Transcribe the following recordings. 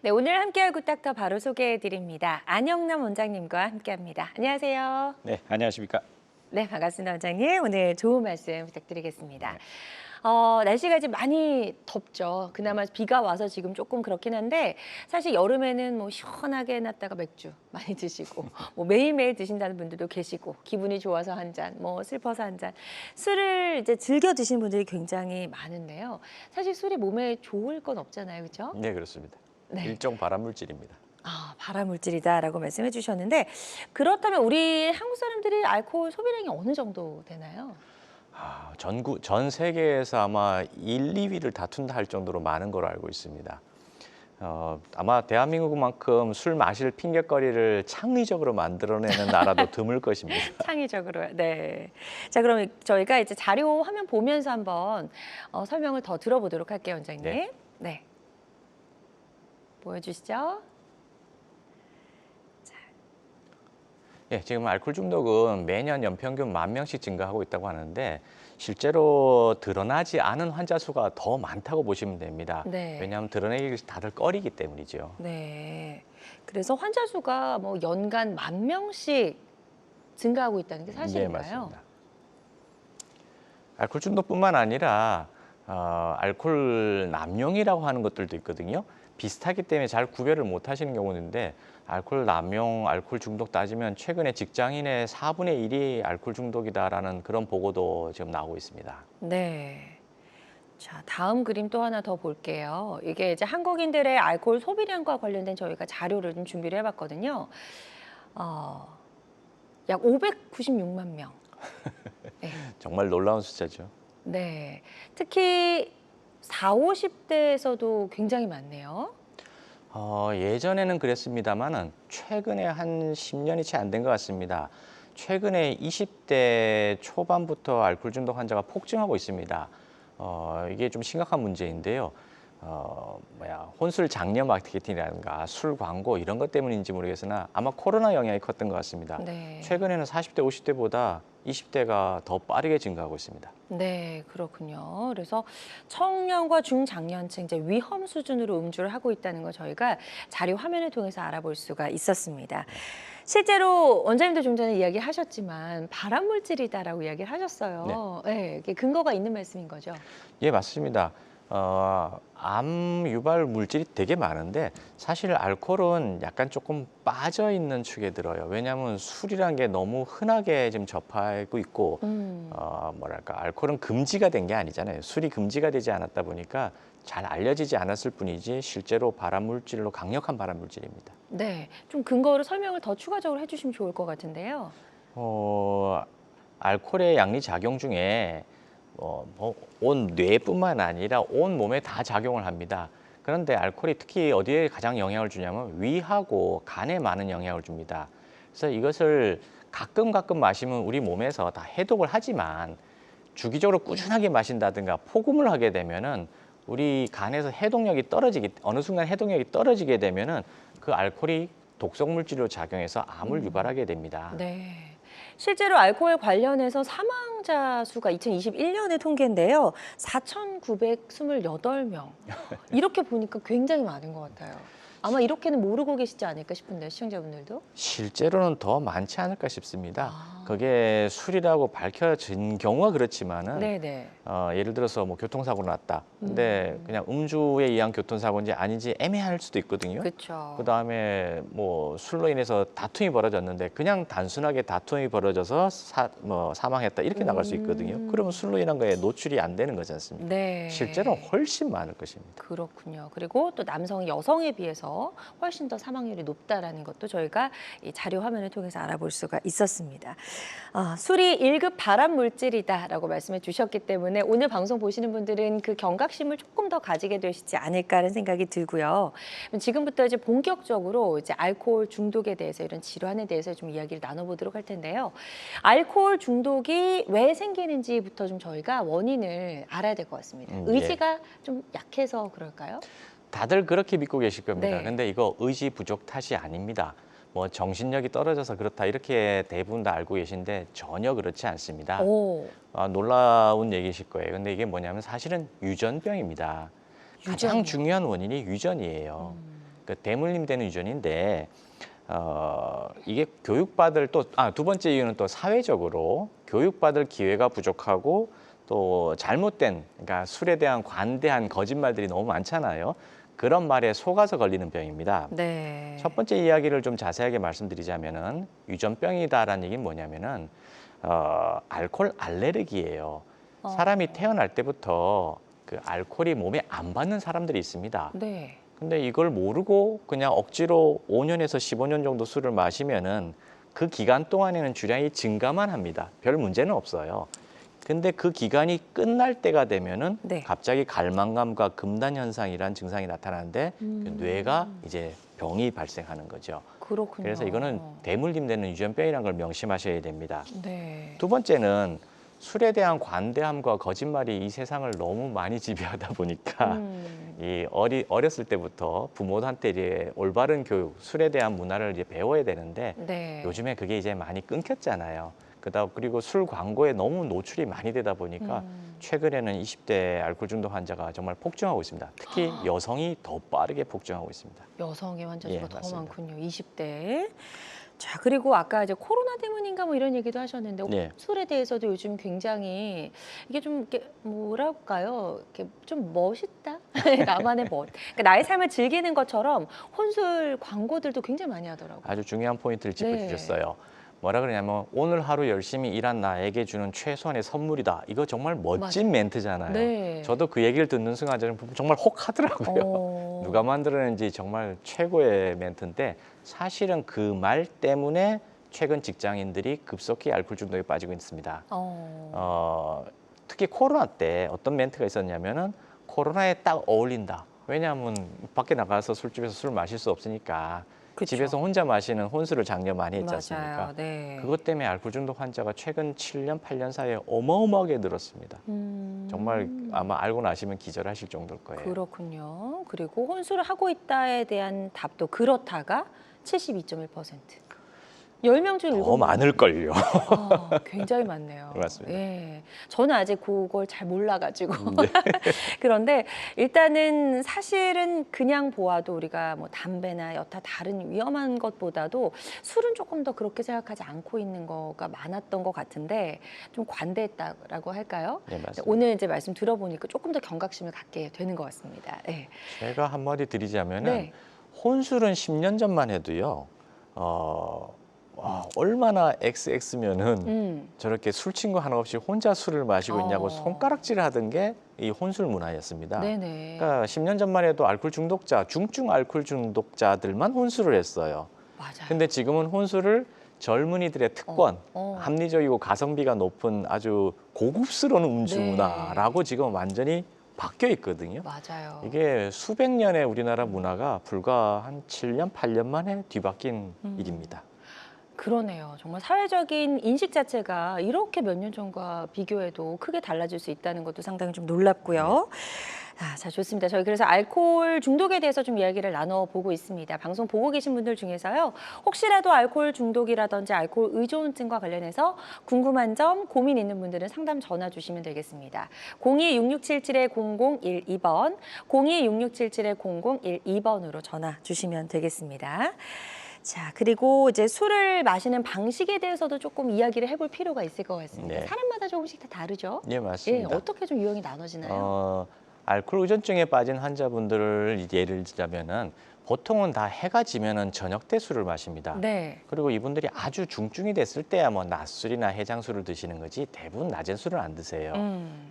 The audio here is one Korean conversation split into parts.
네, 오늘 함께할 굿닥터 바로 소개해드립니다. 안영남 원장님과 함께합니다. 안녕하세요. 네, 안녕하십니까? 네, 반갑습니다, 원장님. 오늘 좋은 말씀 부탁드리겠습니다. 네. 날씨가 이제 많이 덥죠. 그나마 비가 와서 지금 조금 그렇긴 한데 사실 여름에는 뭐 시원하게 해놨다가 맥주 많이 드시고 뭐 매일매일 드신다는 분들도 계시고 기분이 좋아서 한 잔, 뭐 슬퍼서 한 잔, 술을 이제 즐겨 드시는 분들이 굉장히 많은데요. 사실 술이 몸에 좋을 건 없잖아요, 그렇죠? 네, 그렇습니다. 네. 일종 발암물질입니다. 발암물질이다라고 말씀해 주셨는데 그렇다면 우리 한국 사람들이 알코올 소비량이 어느 정도 되나요? 전 세계에서 아마 1, 2위를 다툰다 할 정도로 많은 걸로 알고 있습니다. 아마 대한민국만큼 술 마실 핑계거리를 창의적으로 만들어내는 나라도 드물 것입니다. 창의적으로요. 네. 자, 그럼 저희가 이제 자료 화면 보면서 한번 설명을 더 들어보도록 할게요, 원장님. 네. 네. 보여주시죠. 예, 지금 알코올 중독은 매년 연평균 10,000명씩 증가하고 있다고 하는데 실제로 드러나지 않은 환자 수가 더 많다고 보시면 됩니다. 네. 왜냐하면 드러내기 다들 꺼리기 때문이죠. 네. 그래서 환자 수가 뭐 연간 10,000명씩 증가하고 있다는 게 네, 사실인가요? 맞습니다. 알코올 중독뿐만 아니라 알코올 남용이라고 하는 것들도 있거든요. 비슷하기 때문에 잘 구별을 못 하시는 경우는 있는데 알코올 남용, 알코올 중독 따지면 최근에 직장인의 4분의 1이 알코올 중독이다라는 그런 보고도 지금 나오고 있습니다. 네. 자, 다음 그림 또 하나 더 볼게요. 이게 이제 한국인들의 알코올 소비량과 관련된 저희가 자료를 좀 준비를 해봤거든요. 약 596만 명. 네. 정말 놀라운 숫자죠. 네. 특히 40, 50대에서도 굉장히 많네요. 예전에는 그랬습니다만은 최근에 한 10년이 채 안 된 것 같습니다. 최근에 20대 초반부터 알코올 중독 환자가 폭증하고 있습니다. 이게 좀 심각한 문제인데요. 혼술 장려 마케팅이라든가 술 광고 이런 것 때문인지 모르겠으나 아마 코로나 영향이 컸던 것 같습니다. 네. 최근에는 40대, 50대보다 20대가 더 빠르게 증가하고 있습니다. 네, 그렇군요. 그래서 청년과 중장년층 이제 위험 수준으로 음주를 하고 있다는 거 저희가 자료 화면을 통해서 알아볼 수가 있었습니다. 실제로 원장님도 좀 전에 이야기하셨지만 발암물질이다라고 이야기를 하셨어요. 네, 이게 근거가 있는 말씀인 거죠? 예, 맞습니다. 암 유발 물질이 되게 많은데 사실 알코올은 약간 조금 빠져 있는 축에 들어요. 왜냐하면 술이란 게 너무 흔하게 지금 접하고 있고, 알코올은 금지가 된 게 아니잖아요. 술이 금지가 되지 않았다 보니까 잘 알려지지 않았을 뿐이지 실제로 발암물질로 강력한 발암물질입니다. 네, 좀 근거를 설명을 더 추가적으로 해주시면 좋을 것 같은데요. 알코올의 양리 작용 중에 온 뇌뿐만 아니라 온 몸에 다 작용을 합니다. 그런데 알코올이 특히 어디에 가장 영향을 주냐면 위하고 간에 많은 영향을 줍니다. 그래서 이것을 가끔 마시면 우리 몸에서 다 해독을 하지만 주기적으로 꾸준하게 마신다든가 포금을 하게 되면은 우리 간에서 어느 순간 해독력이 떨어지게 되면은 그 알코올이 독성 물질로 작용해서 암을 유발하게 됩니다. 네. 실제로 알코올 관련해서 사망자 수가 2021년의 통계인데요. 4,928명. 이렇게 보니까 굉장히 많은 것 같아요. 아마 이렇게는 모르고 계시지 않을까 싶은데요, 시청자분들도? 실제로는 더 많지 않을까 싶습니다. 그게 술이라고 밝혀진 경우가 그렇지만은 네네. 예를 들어서 뭐 교통사고가 났다. 근데 그냥 음주에 의한 교통사고인지 아닌지 애매할 수도 있거든요. 그렇죠. 그다음에 뭐 술로 인해서 다툼이 벌어졌는데 그냥 단순하게 다툼이 벌어져서 사망했다 이렇게 나갈 수 있거든요. 그러면 술로 인한 거에 노출이 안 되는 거지 않습니까? 네. 실제로 훨씬 많을 것입니다. 그렇군요. 그리고 또 남성이 여성에 비해서 훨씬 더 사망률이 높다라는 것도 저희가 이 자료 화면을 통해서 알아볼 수가 있었습니다. 술이 1급 발암 물질이다라고 말씀해 주셨기 때문에 오늘 방송 보시는 분들은 그 경각심을 조금 더 가지게 되시지 않을까 하는 생각이 들고요. 지금부터 이제 본격적으로 이제 알코올 중독에 대해서 이런 질환에 대해서 좀 이야기를 나눠보도록 할 텐데요. 알코올 중독이 왜 생기는지부터 좀 저희가 원인을 알아야 될 것 같습니다. 의지가 좀 약해서 그럴까요? 다들 그렇게 믿고 계실 겁니다. 네. 근데 이거 의지 부족 탓이 아닙니다. 뭐 정신력이 떨어져서 그렇다 이렇게 대부분 다 알고 계신데 전혀 그렇지 않습니다. 놀라운 얘기실 거예요. 근데 이게 뭐냐면 사실은 유전병입니다. 가장 중요한 원인이 유전이에요. 그 대물림 되는 유전인데 이게 교육받을 두 번째 이유는 또 사회적으로 교육받을 기회가 부족하고 또 잘못된 그러니까 술에 대한 관대한 거짓말들이 너무 많잖아요. 그런 말에 속아서 걸리는 병입니다. 네. 첫 번째 이야기를 좀 자세하게 말씀드리자면은 유전병이다라는 얘기는 뭐냐면은 알코올 알레르기예요. 사람이 태어날 때부터 그 알코올이 몸에 안 받는 사람들이 있습니다. 네. 근데 이걸 모르고 그냥 억지로 5년에서 15년 정도 술을 마시면은 그 기간 동안에는 주량이 증가만 합니다. 별 문제는 없어요. 근데 그 기간이 끝날 때가 되면은 네. 갑자기 갈망감과 금단 현상이란 증상이 나타나는데 그 뇌가 이제 병이 발생하는 거죠. 그렇군요. 그래서 이거는 대물림되는 유전병이라는 걸 명심하셔야 됩니다. 네. 두 번째는 술에 대한 관대함과 거짓말이 이 세상을 너무 많이 지배하다 보니까 어렸을 때부터 부모한테 이제 올바른 교육, 술에 대한 문화를 이제 배워야 되는데 네. 요즘에 그게 이제 많이 끊겼잖아요. 그리고 술 광고에 너무 노출이 많이 되다 보니까 최근에는 20대 알코올 중독 환자가 정말 폭증하고 있습니다. 특히 여성이 더 빠르게 폭증하고 있습니다. 여성의 환자 수가 예, 더 맞습니다. 많군요. 20대. 자, 그리고 아까 이제 코로나 때문인가 뭐 이런 얘기도 하셨는데 네. 술에 대해서도 요즘 굉장히 이게 좀 이렇게 뭐랄까요? 이렇게 좀 멋있다. 나만의 멋. 그러니까 나의 삶을 즐기는 것처럼 혼술 광고들도 굉장히 많이 하더라고요. 아주 중요한 포인트를 짚어주셨어요. 네. 뭐라 그러냐면 오늘 하루 열심히 일한 나에게 주는 최소한의 선물이다. 이거 정말 멋진 멘트잖아요. 네. 저도 그 얘기를 듣는 순간 저는 정말 혹하더라고요. 누가 만들었는지 정말 최고의 멘트인데 사실은 그 말 때문에 최근 직장인들이 급속히 알코올 중독에 빠지고 있습니다. 특히 코로나 때 어떤 멘트가 있었냐면은 코로나에 딱 어울린다. 왜냐하면 밖에 나가서 술집에서 술 마실 수 없으니까 그쵸. 집에서 혼자 마시는 혼술을 작년 많이 했지 않습니까? 맞아요. 네. 그것 때문에 알코올 중독 환자가 최근 7년, 8년 사이에 어마어마하게 늘었습니다. 정말 아마 알고 나시면 기절하실 정도일 거예요. 그렇군요. 그리고 혼술을 하고 있다에 대한 답도 그렇다가 72.1%. 10명 중 7명. 더 많을걸요. 굉장히 많네요. 맞습니다. 예. 저는 아직 그걸 잘 몰라가지고. 그런데 일단은 사실은 그냥 보아도 우리가 뭐 담배나 여타 다른 위험한 것보다도 술은 조금 더 그렇게 생각하지 않고 있는 거가 많았던 것 같은데 좀 관대했다라고 할까요? 네, 맞습니다. 오늘 이제 말씀 들어보니까 조금 더 경각심을 갖게 되는 것 같습니다. 예. 제가 한마디 드리자면은 네. 혼술은 10년 전만 해도요. 얼마나 XX면은 저렇게 술 친구 하나 없이 혼자 술을 마시고 있냐고 손가락질 하던 게 이 혼술 문화였습니다. 네네. 그러니까 10년 전만 해도 알코올 중독자, 중증 알코올 중독자들만 혼술을 했어요. 맞아요. 근데 지금은 혼술을 젊은이들의 특권, 합리적이고 가성비가 높은 아주 고급스러운 음주 네. 문화라고 지금 완전히 바뀌어 있거든요. 맞아요. 이게 수백 년의 우리나라 문화가 불과 한 7년, 8년 만에 뒤바뀐 일입니다. 그러네요. 정말 사회적인 인식 자체가 이렇게 몇 년 전과 비교해도 크게 달라질 수 있다는 것도 상당히 좀 놀랍고요. 자, 좋습니다. 저희 그래서 알코올 중독에 대해서 좀 이야기를 나눠보고 있습니다. 방송 보고 계신 분들 중에서요. 혹시라도 알코올 중독이라든지 알코올 의존증과 관련해서 궁금한 점, 고민 있는 분들은 상담 전화 주시면 되겠습니다. 02-6677-0012번, 02-6677-0012번으로 전화 주시면 되겠습니다. 자, 그리고 이제 술을 마시는 방식에 대해서도 조금 이야기를 해볼 필요가 있을 것 같습니다. 네. 사람마다 조금씩 다 다르죠? 네, 맞습니다. 어떻게 좀 유형이 나눠지나요? 알코올 의존증에 빠진 환자분들을 예를 들자면은 보통은 다 해가 지면은 저녁 때 술을 마십니다. 네. 그리고 이분들이 아주 중증이 됐을 때야 뭐 낮술이나 해장술을 드시는 거지 대부분 낮엔 술을 안 드세요.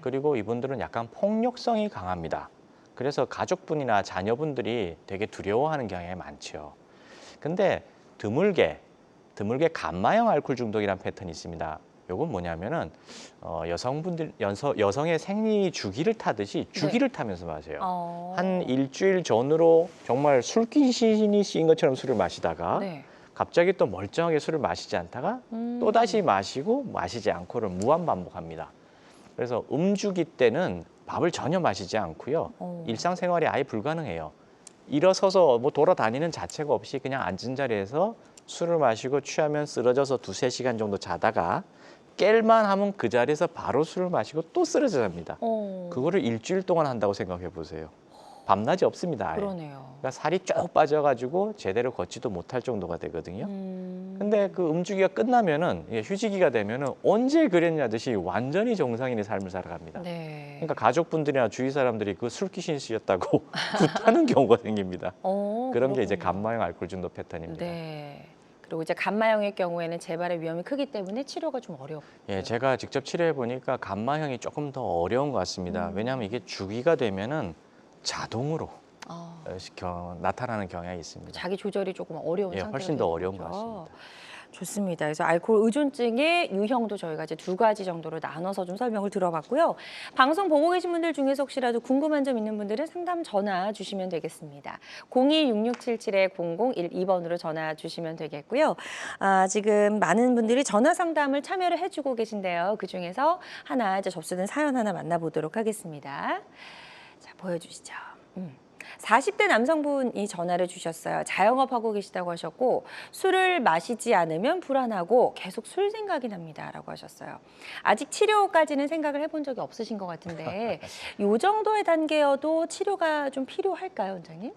그리고 이분들은 약간 폭력성이 강합니다. 그래서 가족분이나 자녀분들이 되게 두려워하는 경향이 많죠. 근데 드물게 감마형 알코올 중독이라는 패턴이 있습니다. 요건 뭐냐면은 여성의 생리 주기를 타듯이 주기를 타면서 마셔요. 한 일주일 전으로 정말 술귀신이 씌인 것처럼 술을 마시다가 네. 갑자기 또 멀쩡하게 술을 마시지 않다가 또 다시 마시고 마시지 않고를 무한 반복합니다. 그래서 음주기 때는 밥을 전혀 마시지 않고요. 일상생활이 아예 불가능해요. 일어서서 뭐 돌아다니는 자체가 없이 그냥 앉은 자리에서 술을 마시고 취하면 쓰러져서 2-3시간 정도 자다가 깰만 하면 그 자리에서 바로 술을 마시고 또 쓰러져 잡니다. 그거를 일주일 동안 한다고 생각해 보세요. 밤낮이 없습니다. 아예. 그러네요. 그러니까 살이 쭉 빠져가지고 제대로 걷지도 못할 정도가 되거든요. 근데 그 음주기가 끝나면은 휴지기가 되면은 언제 그랬냐듯이 완전히 정상인의 삶을 살아갑니다. 네. 그러니까 가족분들이나 주위 사람들이 그 술 귀신이셨다고 굿하는 경우가 생깁니다. 그런 게 이제 그렇군요. 간마용 알코올 중독 패턴입니다. 네. 그리고 이제 간마형의 경우에는 재발의 위험이 크기 때문에 치료가 좀 어려워요. 예, 제가 직접 치료해 보니까 간마형이 조금 더 어려운 것 같습니다. 왜냐하면 이게 주기가 되면은 자동으로 나타나는 경향이 있습니다. 자기 조절이 조금 어려운 예, 상태가 훨씬 더 되는 어려운 것 거죠. 같습니다. 좋습니다. 그래서 알코올 의존증의 유형도 저희가 이제 두 가지 정도로 나눠서 좀 설명을 들어봤고요. 방송 보고 계신 분들 중에서 혹시라도 궁금한 점 있는 분들은 상담 전화 주시면 되겠습니다. 02-667-0012번으로 전화 주시면 되겠고요. 지금 많은 분들이 전화 상담을 참여를 해주고 계신데요. 그중에서 하나 이제 접수된 사연 하나 만나보도록 하겠습니다. 자, 보여주시죠. 40대 남성분이 전화를 주셨어요. 자영업하고 계시다고 하셨고 술을 마시지 않으면 불안하고 계속 술 생각이 납니다라고 하셨어요. 아직 치료까지는 생각을 해본 적이 없으신 것 같은데 이 정도의 단계여도 치료가 좀 필요할까요, 원장님?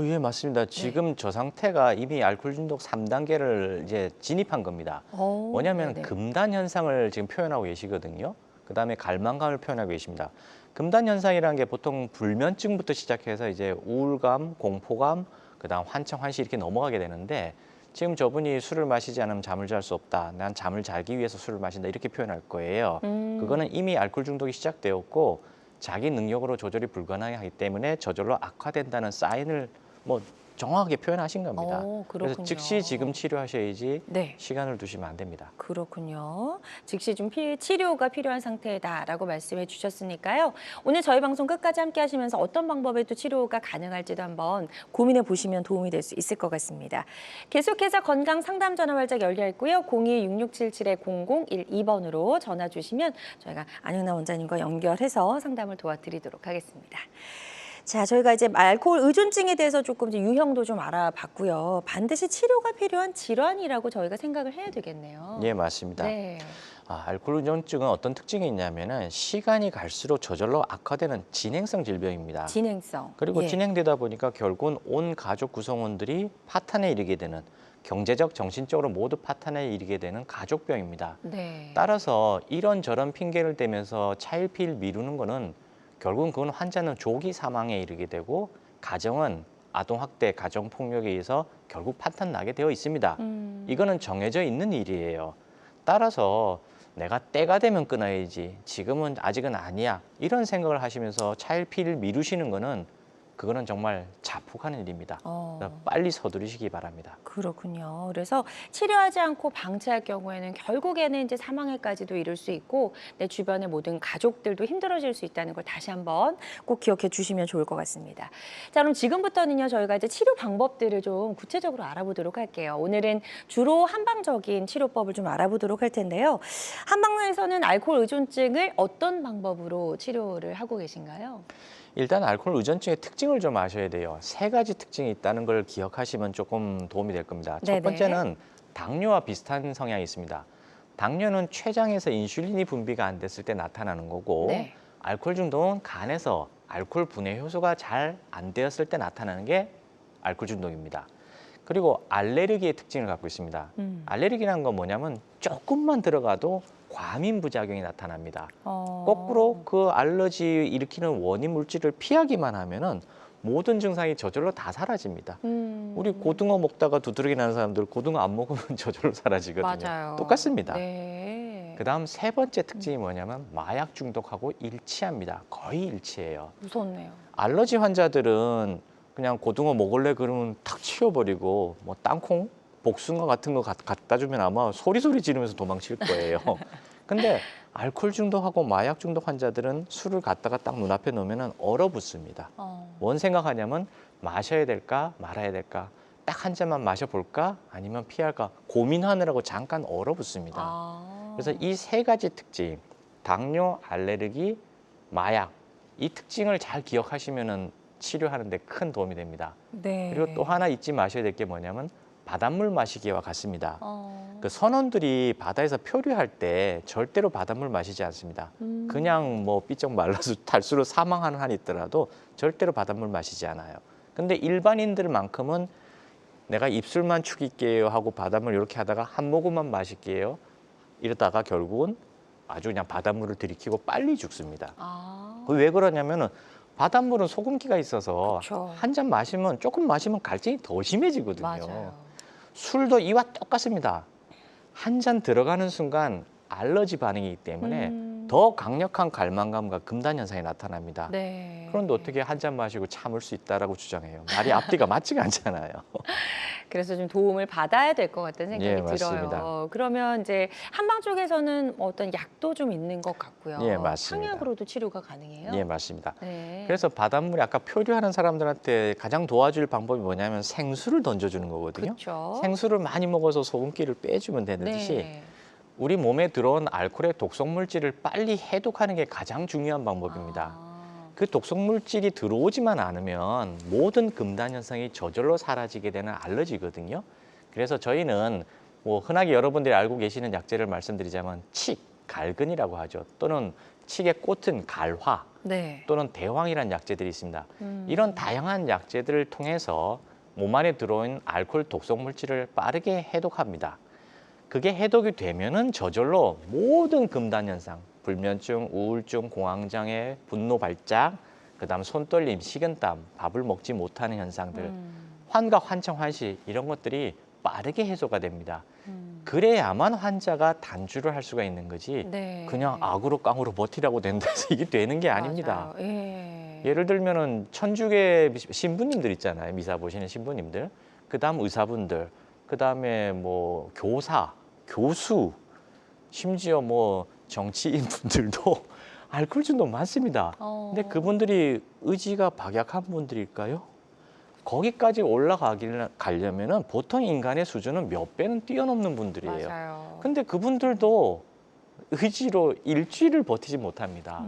예, 맞습니다. 지금 저 상태가 이미 알코올 중독 3단계를 이제 진입한 겁니다. 뭐냐면 네네. 금단 현상을 지금 표현하고 계시거든요. 그다음에 갈망감을 표현하고 계십니다. 금단 현상이라는 게 보통 불면증부터 시작해서 이제 우울감, 공포감, 그다음 환청, 환시 이렇게 넘어가게 되는데 지금 저분이 술을 마시지 않으면 잠을 잘 수 없다. 난 잠을 자기 위해서 술을 마신다. 이렇게 표현할 거예요. 그거는 이미 알코올 중독이 시작되었고 자기 능력으로 조절이 불가능하기 때문에 저절로 악화된다는 사인을 뭐 정확하게 표현하신 겁니다. 그래서 그렇군요. 즉시 지금 치료하셔야지 네. 시간을 두시면 안 됩니다. 그렇군요. 즉시 좀 치료가 필요한 상태다라고 말씀해 주셨으니까요. 오늘 저희 방송 끝까지 함께 하시면서 어떤 방법에 또 치료가 가능할지도 한번 고민해 보시면 도움이 될 수 있을 것 같습니다. 계속해서 건강 상담 전화 활짝 열려 있고요. 02-667-0012번으로 전화 주시면 저희가 안영나 원장님과 연결해서 상담을 도와드리도록 하겠습니다. 자, 저희가 이제 알코올 의존증에 대해서 조금 이제 유형도 좀 알아봤고요. 반드시 치료가 필요한 질환이라고 저희가 생각을 해야 되겠네요. 예, 맞습니다. 네. 알코올 의존증은 어떤 특징이 있냐면은 시간이 갈수록 저절로 악화되는 진행성 질병입니다. 진행성. 그리고 예. 진행되다 보니까 결국은 온 가족 구성원들이 파탄에 이르게 되는 경제적, 정신적으로 모두 파탄에 이르게 되는 가족병입니다. 네. 따라서 이런저런 핑계를 대면서 차일피일 미루는 거는 결국은 그건 환자는 조기 사망에 이르게 되고 가정은 아동학대, 가정폭력에 의해서 결국 파탄 나게 되어 있습니다. 이거는 정해져 있는 일이에요. 따라서 내가 때가 되면 끊어야지, 지금은 아직은 아니야, 이런 생각을 하시면서 차일피일 미루시는 거는 그거는 정말 자폭하는 일입니다. 그래서 빨리 서두르시기 바랍니다. 그렇군요. 그래서 치료하지 않고 방치할 경우에는 결국에는 이제 사망에까지도 이를 수 있고 내 주변의 모든 가족들도 힘들어질 수 있다는 걸 다시 한번 꼭 기억해 주시면 좋을 것 같습니다. 자, 그럼 지금부터는요, 저희가 이제 치료 방법들을 좀 구체적으로 알아보도록 할게요. 오늘은 주로 한방적인 치료법을 좀 알아보도록 할 텐데요. 한방에서는 알코올 의존증을 어떤 방법으로 치료를 하고 계신가요? 일단 알코올 의존증의 특징을 좀 아셔야 돼요. 3가지 특징이 있다는 걸 기억하시면 조금 도움이 될 겁니다. 네네. 첫 번째는 당뇨와 비슷한 성향이 있습니다. 당뇨는 췌장에서 인슐린이 분비가 안 됐을 때 나타나는 거고 네. 알코올 중독은 간에서 알코올 분해 효소가 잘 안 되었을 때 나타나는 게 알코올 중독입니다. 그리고 알레르기의 특징을 갖고 있습니다. 알레르기라는 건 뭐냐면 조금만 들어가도 과민 부작용이 나타납니다. 거꾸로 그 알러지 일으키는 원인 물질을 피하기만 하면은 모든 증상이 저절로 다 사라집니다. 우리 고등어 먹다가 두드러기 나는 사람들 고등어 안 먹으면 저절로 사라지거든요. 맞아요. 똑같습니다. 네. 그다음 3번째 특징이 뭐냐면 마약 중독하고 일치합니다. 거의 일치해요. 무섭네요. 알러지 환자들은 그냥 고등어 먹을래 그러면 탁 치워버리고 뭐 땅콩, 복숭아 같은 거 갖다 주면 아마 소리 지르면서 도망칠 거예요. 근데 알코올 중독하고 마약 중독 환자들은 술을 갖다가 딱 눈앞에 놓으면 얼어붙습니다. 뭔 생각하냐면 마셔야 될까 말아야 될까, 딱 한 잔만 마셔볼까 아니면 피할까 고민하느라고 잠깐 얼어붙습니다. 그래서 이 3가지 특징, 당뇨, 알레르기, 마약, 이 특징을 잘 기억하시면은 치료하는 데 큰 도움이 됩니다. 네. 그리고 또 하나 잊지 마셔야 될 게 뭐냐면 바닷물 마시기와 같습니다. 어. 그 선원들이 바다에서 표류할 때 절대로 바닷물 마시지 않습니다. 그냥 뭐 삐쩍 말라서 탈수로 사망하는 한이 있더라도 절대로 바닷물 마시지 않아요. 근데 일반인들만큼은 내가 입술만 축일게요 하고 바닷물 이렇게 하다가 한 모금만 마실게요. 이러다가 결국은 아주 그냥 바닷물을 들이키고 빨리 죽습니다. 아. 왜 그러냐면은 바닷물은 소금기가 있어서 그쵸. 한 잔 마시면 조금 마시면 갈증이 더 심해지거든요. 맞아요. 술도 이와 똑같습니다. 한 잔 들어가는 순간 알러지 반응이기 때문에 더 강력한 갈망감과 금단 현상이 나타납니다. 네. 그런데 어떻게 한 잔 마시고 참을 수 있다라고 주장해요? 말이 앞뒤가 맞지가 않잖아요. 그래서 좀 도움을 받아야 될 것 같다는 예, 생각이 들어요. 맞습니다. 그러면 이제 한방 쪽에서는 어떤 약도 좀 있는 것 같고요. 예, 맞습니다. 향약으로도 치료가 가능해요? 예, 맞습니다. 네. 그래서 바닷물이 아까 표류하는 사람들한테 가장 도와줄 방법이 뭐냐면 생수를 던져주는 거거든요. 그렇죠. 생수를 많이 먹어서 소금기를 빼주면 되는 듯이 네. 우리 몸에 들어온 알코올의 독성 물질을 빨리 해독하는 게 가장 중요한 방법입니다. 아. 그 독성 물질이 들어오지만 않으면 모든 금단 현상이 저절로 사라지게 되는 알러지거든요. 그래서 저희는 뭐 흔하게 여러분들이 알고 계시는 약재를 말씀드리자면 칡, 갈근이라고 하죠. 또는 칡의 꽃은 갈화, 네. 또는 대황이라는 약재들이 있습니다. 이런 다양한 약재들을 통해서 몸 안에 들어온 알코올 독성 물질을 빠르게 해독합니다. 그게 해독이 되면은 저절로 모든 금단 현상, 불면증, 우울증, 공황장애, 분노 발작, 그다음 손떨림, 식은땀, 밥을 먹지 못하는 현상들, 환각, 환청, 환시 이런 것들이 빠르게 해소가 됩니다. 그래야만 환자가 단주를 할 수가 있는 거지 네. 그냥 악으로 깡으로 버티라고 된다 해서 이게 되는 게 아닙니다. 맞아요. 예. 예를 들면은 천주교 신부님들 있잖아요. 미사 보시는 신부님들. 그다음 의사분들. 그다음에 뭐 교사, 교수, 심지어 뭐 정치인분들도 알코올중독 많습니다. 근데 그분들이 의지가 박약한 분들일까요? 거기까지 올라가려면은 보통 인간의 수준은 몇 배는 뛰어넘는 분들이에요. 맞아요. 근데 그분들도 의지로 일주일을 버티지 못합니다.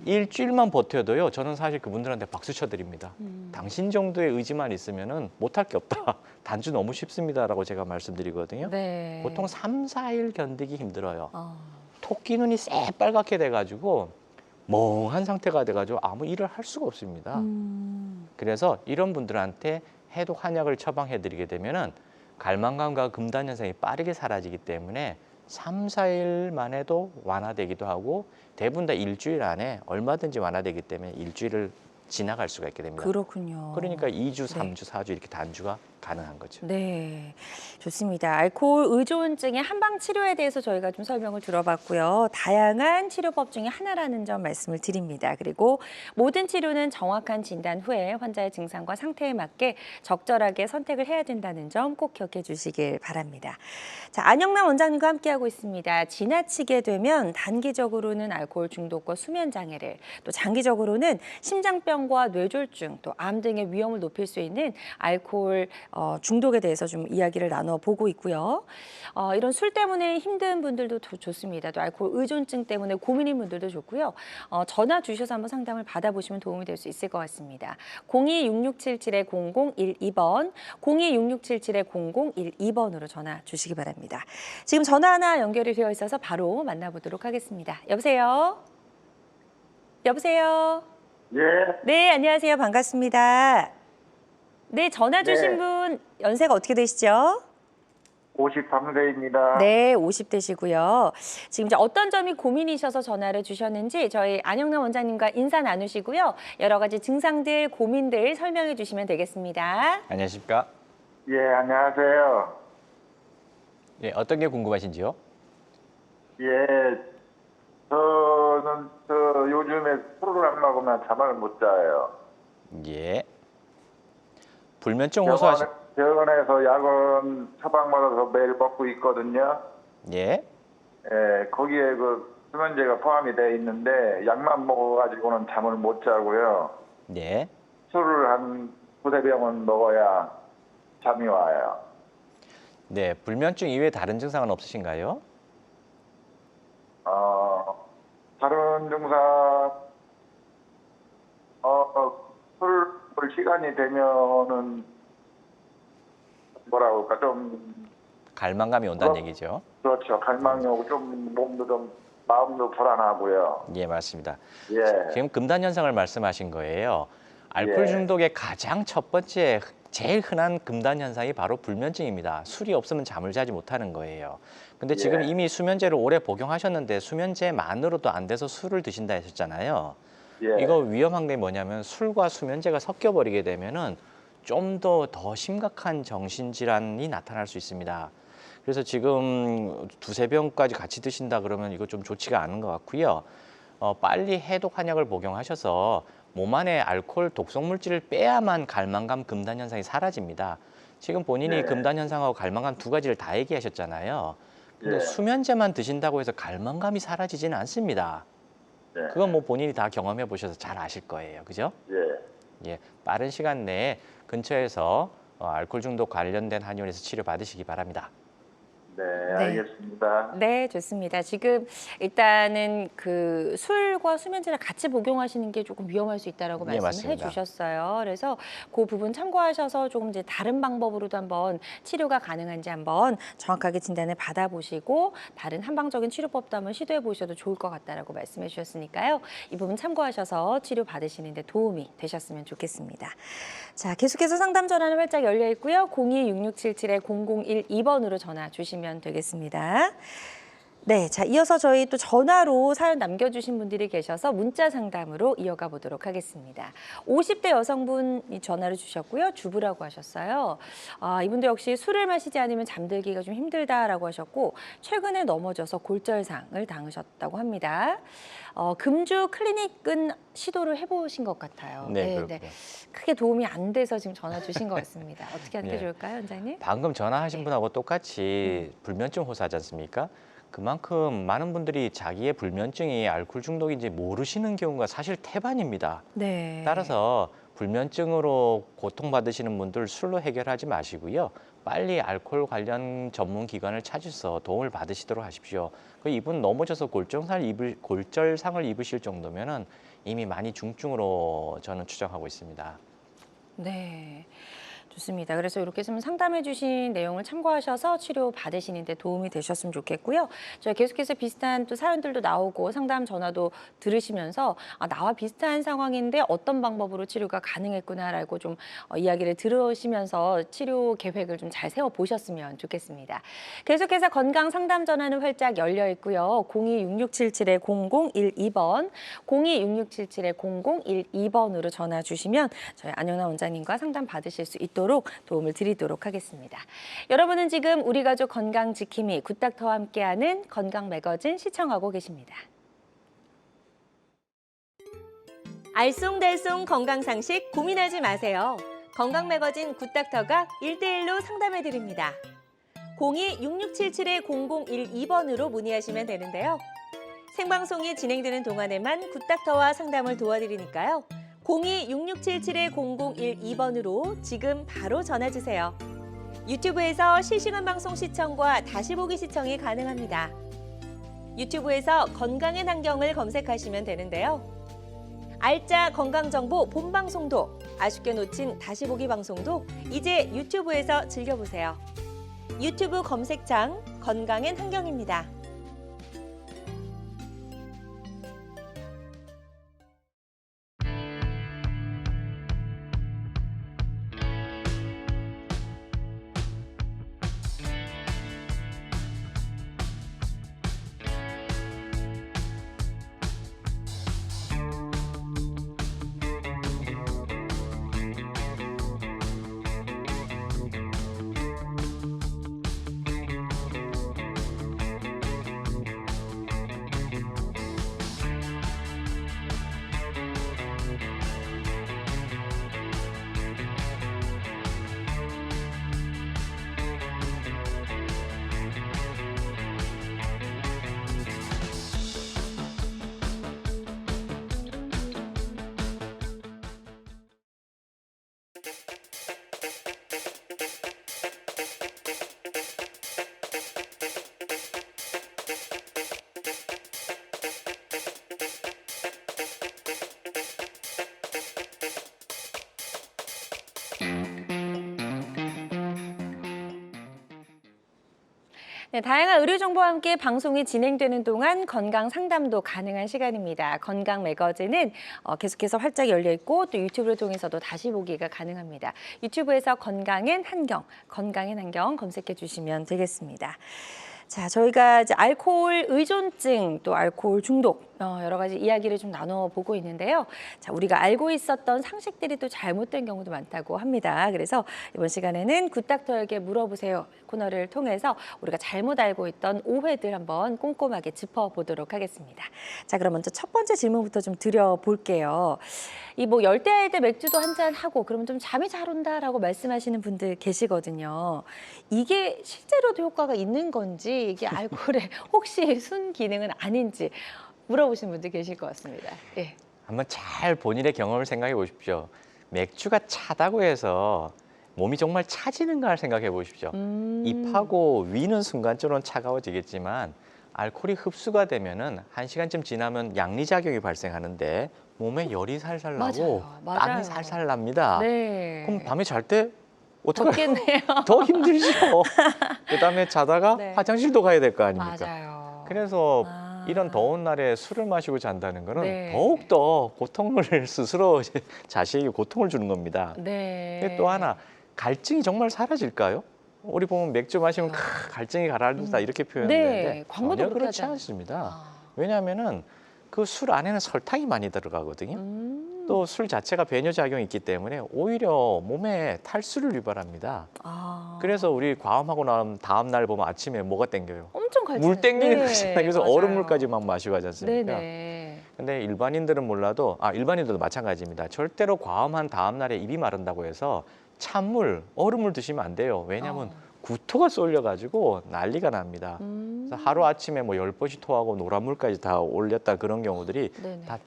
일주일만 버텨도요. 저는 사실 그분들한테 박수 쳐드립니다. 당신 정도의 의지만 있으면은 못할 게 없다. 단주 너무 쉽습니다라고 제가 말씀드리거든요. 네. 보통 3, 4일 견디기 힘들어요. 어. 토끼 눈이 새빨갛게 돼가지고 멍한 상태가 돼가지고 아무 일을 할 수가 없습니다. 그래서 이런 분들한테 해독 한약을 처방해드리게 되면은 갈망감과 금단 현상이 빠르게 사라지기 때문에 3, 4일만 해도 완화되기도 하고 대부분 다 일주일 안에 얼마든지 완화되기 때문에 일주일을 지나갈 수가 있게 됩니다. 그렇군요. 그러니까 2주, 네. 3주, 4주 이렇게 단주가 가능한 거죠. 네, 좋습니다. 알코올 의존증의 한방 치료에 대해서 저희가 좀 설명을 들어봤고요. 다양한 치료법 중에 하나라는 점 말씀을 드립니다. 그리고 모든 치료는 정확한 진단 후에 환자의 증상과 상태에 맞게 적절하게 선택을 해야 된다는 점 꼭 기억해 주시길 바랍니다. 자, 안영남 원장님과 함께하고 있습니다. 지나치게 되면 단기적으로는 알코올 중독과 수면 장애를, 또 장기적으로는 심장병과 뇌졸중, 또 암 등의 위험을 높일 수 있는 알코올 중독에 대해서 좀 이야기를 나눠보고 있고요. 이런 술 때문에 힘든 분들도 좋습니다. 또 알코올 의존증 때문에 고민인 분들도 좋고요. 전화 주셔서 한번 상담을 받아보시면 도움이 될 수 있을 것 같습니다. 02-667-0012번, 02-667-0012번으로 전화 주시기 바랍니다. 지금 전화 하나 연결이 되어 있어서 바로 만나보도록 하겠습니다. 여보세요? 여보세요? 예, 네, 안녕하세요. 반갑습니다. 네, 전화 주신 네. 분 연세가 어떻게 되시죠? 53세입니다. 네, 50대시고요. 지금 이제 어떤 점이 고민이셔서 전화를 주셨는지 저희 안영남 원장님과 인사 나누시고요. 여러 가지 증상들, 고민들 설명해 주시면 되겠습니다. 안녕하십니까? 예, 안녕하세요. 예, 어떤 게 궁금하신지요? 예, 저는 요즘에 술을 안 먹으면 잠을 못 자요. 예. 불면증 호소하신 병원에서 약은 처방받아서 매일 먹고 있거든요. 예. 예, 거기에 그 수면제가 포함이 돼 있는데 약만 먹어가지고는 잠을 못 자고요. 예. 술을 한 2-3병은 먹어야 잠이 와요. 네, 불면증 이외에 다른 증상은 없으신가요? 다른 증상, 술 시간이 되면은 뭐라고 그럴까 좀 갈망감이 온다는 그럼- 얘기죠. 그렇죠. 갈망이 오고 좀 몸도 좀 마음도 불안하고요. 예, 맞습니다. 예. 지금 금단 현상을 말씀하신 거예요. 알코올 예. 중독의 가장 첫 번째 제일 흔한 금단 현상이 바로 불면증입니다. 술이 없으면 잠을 자지 못하는 거예요. 근데 지금 예. 이미 수면제를 오래 복용하셨는데 수면제만으로도 안 돼서 술을 드신다 하셨잖아요. 예. 이거 위험한 게 뭐냐면 술과 수면제가 섞여 버리게 되면은 좀 더 심각한 정신질환이 나타날 수 있습니다. 그래서 지금 두세 병까지 같이 드신다 그러면 이거 좀 좋지가 않은 것 같고요. 빨리 해독 한약을 복용하셔서 몸 안에 알코올 독성 물질을 빼야만 갈망감, 금단 현상이 사라집니다. 지금 본인이 네. 금단 현상하고 갈망감 두 가지를 다 얘기하셨잖아요. 근데 예. 수면제만 드신다고 해서 갈망감이 사라지지는 않습니다. 예. 그건 뭐 본인이 다 경험해 보셔서 잘 아실 거예요. 그죠? 예. 예, 빠른 시간 내에 근처에서 알코올 중독 관련된 한의원에서 치료 받으시기 바랍니다. 네, 네. 알겠습니다. 네, 좋습니다. 지금 일단은 그 술과 수면제를 같이 복용하시는 게 조금 위험할 수 있다라고 네, 말씀을 맞습니다. 해주셨어요. 그래서 그 부분 참고하셔서 조금 이제 다른 방법으로도 한번 치료가 가능한지 한번 정확하게 진단을 받아보시고 다른 한방적인 치료법도 한번 시도해 보셔도 좋을 것 같다라고 말씀해 주셨으니까요. 이 부분 참고하셔서 치료 받으시는 데 도움이 되셨으면 좋겠습니다. 자, 계속해서 상담 전화는 활짝 열려 있고요. 02-6677-0012번으로 전화 주시면 되겠습니다. 네, 자, 이어서 저희 또 전화로 사연 남겨주신 분들이 계셔서 문자 상담으로 이어가 보도록 하겠습니다. 50대 여성분이 전화를 주셨고요. 주부라고 하셨어요. 이분도 역시 술을 마시지 않으면 잠들기가 좀 힘들다라고 하셨고 최근에 넘어져서 골절상을 당하셨다고 합니다. 금주 클리닉은 시도를 해보신 것 같아요. 네, 그렇고요. 크게 도움이 안 돼서 지금 전화 주신 것 같습니다. 어떻게 하는 게 네. 좋을까요, 원장님? 방금 전화하신 분하고 똑같이 불면증 호소하지 않습니까? 그만큼 많은 분들이 자기의 불면증이 알코올 중독인지 모르시는 경우가 사실 태반입니다. 네. 따라서 불면증으로 고통받으시는 분들 술로 해결하지 마시고요. 빨리 알코올 관련 전문 기관을 찾으셔서 도움을 받으시도록 하십시오. 이분 넘어져서 골절상을 입으실 정도면은 이미 많이 중증으로 저는 추정하고 있습니다. 네. 좋습니다. 그래서 이렇게 좀 상담해 주신 내용을 참고하셔서 치료 받으시는 데 도움이 되셨으면 좋겠고요. 저희 계속해서 비슷한 또 사연들도 나오고 상담 전화도 들으시면서 나와 비슷한 상황인데 어떤 방법으로 치료가 가능했구나라고 좀 이야기를 들으시면서 치료 계획을 좀 잘 세워 보셨으면 좋겠습니다. 계속해서 건강 상담 전화는 활짝 열려 있고요. 02-6677-0012번, 02-6677-0012번으로 전화 주시면 저희 안영나 원장님과 상담 받으실 수 있도록 도움을 드리도록 하겠습니다. 여러분은 지금 우리 가족 건강 지킴이 굿닥터와 함께하는 건강 매거진 시청하고 계십니다. 알쏭달쏭 건강상식 고민하지 마세요. 건강 매거진 굿닥터가 1대1로 상담해 드립니다. 02-6677-0012번으로 문의하시면 되는데요. 생방송이 진행되는 동안에만 굿닥터와 상담을 도와드리니까요. 02-6677-0012번으로 지금 바로 전화주세요. 유튜브에서 실시간 방송 시청과 다시 보기 시청이 가능합니다. 유튜브에서 건강의 환경을 검색하시면 되는데요. 알짜 건강정보 본방송도 아쉽게 놓친 다시 보기 방송도 이제 유튜브에서 즐겨보세요. 유튜브 검색창 건강엔 환경입니다. 네, 다양한 의료 정보와 함께 방송이 진행되는 동안 건강 상담도 가능한 시간입니다. 건강 매거진은 계속해서 활짝 열려 있고 또 유튜브를 통해서도 다시 보기가 가능합니다. 유튜브에서 건강엔 한경 검색해 주시면 되겠습니다. 자, 저희가 이제 알코올 의존증 또 알코올 중독 여러 가지 이야기를 좀 나눠보고 있는데요. 자, 우리가 알고 있었던 상식들이 또 잘못된 경우도 많다고 합니다. 그래서 이번 시간에는 굿닥터에게 물어보세요 코너를 통해서 우리가 잘못 알고 있던 오해들 한번 꼼꼼하게 짚어보도록 하겠습니다. 자, 그럼 먼저 첫 번째 질문부터 좀 드려볼게요. 이 뭐 열대야일 때 맥주도 한잔 하고 그러면 좀 잠이 잘 온다라고 말씀하시는 분들 계시거든요. 이게 실제로도 효과가 있는 건지 이게 알코올의 혹시 순 기능은 아닌지 물어보시는 분들 계실 것 같습니다. 예. 한번 잘 본인의 경험을 생각해 보십시오. 맥주가 차다고 해서 몸이 정말 차지는가 생각해 보십시오. 입하고 위는 순간적으로 차가워지겠지만 알코올이 흡수가 되면은 1시간쯤 지나면 양리작용이 발생하는데 몸에 열이 살살 나고 맞아요. 땀이 살살 납니다. 네. 그럼 밤에 잘 때 어떡해요? 덥겠네요. 더 힘들죠. 그다음에 자다가 네. 화장실도 가야 될 거 아닙니까? 맞아요. 그래서 아. 이런 더운 날에 술을 마시고 잔다는 거는 네. 더욱더 고통을 스스로 자신에게 고통을 주는 겁니다. 네. 근데 또 하나 갈증이 정말 사라질까요? 우리 보면 맥주 마시면 갈증이 가라앉는다 이렇게 표현하는데 네. 광고도 전혀 그렇게 그렇지 하잖아요. 않습니다. 아. 왜냐하면은 그 술 안에는 설탕이 많이 들어가거든요. 또 술 자체가 배뇨 작용이 있기 때문에 오히려 몸에 탈수를 유발합니다. 아. 그래서 우리 과음하고 나면 다음 날 보면 아침에 뭐가 땡겨요? 엄청 갈증. 물 땡기는 거잖아요. 그래서 맞아요. 얼음물까지 막 마시고 하지 않습니까? 네네. 근데 일반인들은 몰라도 일반인들도 마찬가지입니다. 절대로 과음한 다음 날에 입이 마른다고 해서 찬물, 얼음물 드시면 안 돼요. 왜냐하면 구토가 쏠려가지고 난리가 납니다. 그래서 하루 아침에 뭐 10번씩 토하고 노란물까지 다 올렸다 그런 경우들이 네네. 다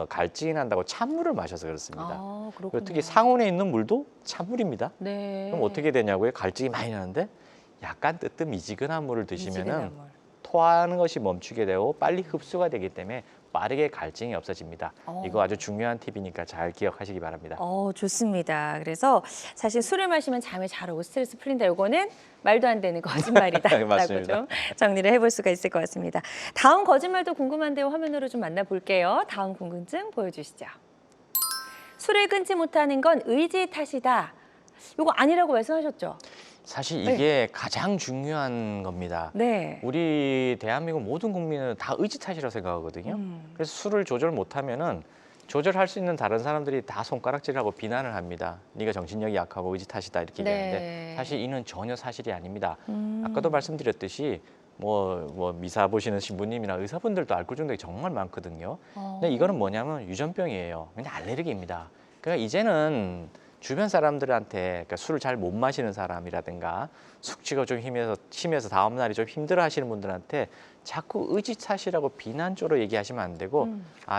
갈증이 난다고 찬물을 마셔서 그렇습니다. 아, 그리고 그렇군요. 특히 상온에 있는 물도 찬물입니다. 네. 그럼 어떻게 되냐고요? 갈증이 많이 나는데 약간 뜨뜻미지근한 물을 드시면은 미지근한 물. 토하는 것이 멈추게 되고 빨리 흡수가 되기 때문에 빠르게 갈증이 없어집니다. 어. 이거 아주 중요한 팁이니까 잘 기억하시기 바랍니다. 좋습니다. 그래서 사실 술을 마시면 잠이 잘 오고 스트레스 풀린다. 이거는 말도 안 되는 거짓말이다라고 맞습니다. 좀 정리를 해볼 수가 있을 것 같습니다. 다음 거짓말도 궁금한데요. 화면으로 좀 만나볼게요. 다음 궁금증 보여주시죠. 술을 끊지 못하는 건 의지 탓이다. 이거 아니라고 말씀하셨죠? 사실 이게 가장 중요한 겁니다. 네. 우리 대한민국 모든 국민은 다 의지 탓이라고 생각하거든요. 그래서 술을 조절 못하면은 조절할 수 있는 다른 사람들이 다 손가락질하고 비난을 합니다. 네가 정신력이 약하고 의지 탓이다 이렇게 네. 얘기하는데 사실 이는 전혀 사실이 아닙니다. 아까도 말씀드렸듯이 뭐 미사 보시는 신부님이나 의사분들도 알코올 중독이 정말 많거든요. 근데 이거는 뭐냐면 유전병이에요. 그냥 알레르기입니다. 그러니까 이제는 주변 사람들한테 그러니까 술을 잘 못 마시는 사람이라든가 숙취가 좀 심해서 다음 날이 좀 힘들어 하시는 분들한테 자꾸 의지 탓이라고 비난조로 얘기하시면 안 되고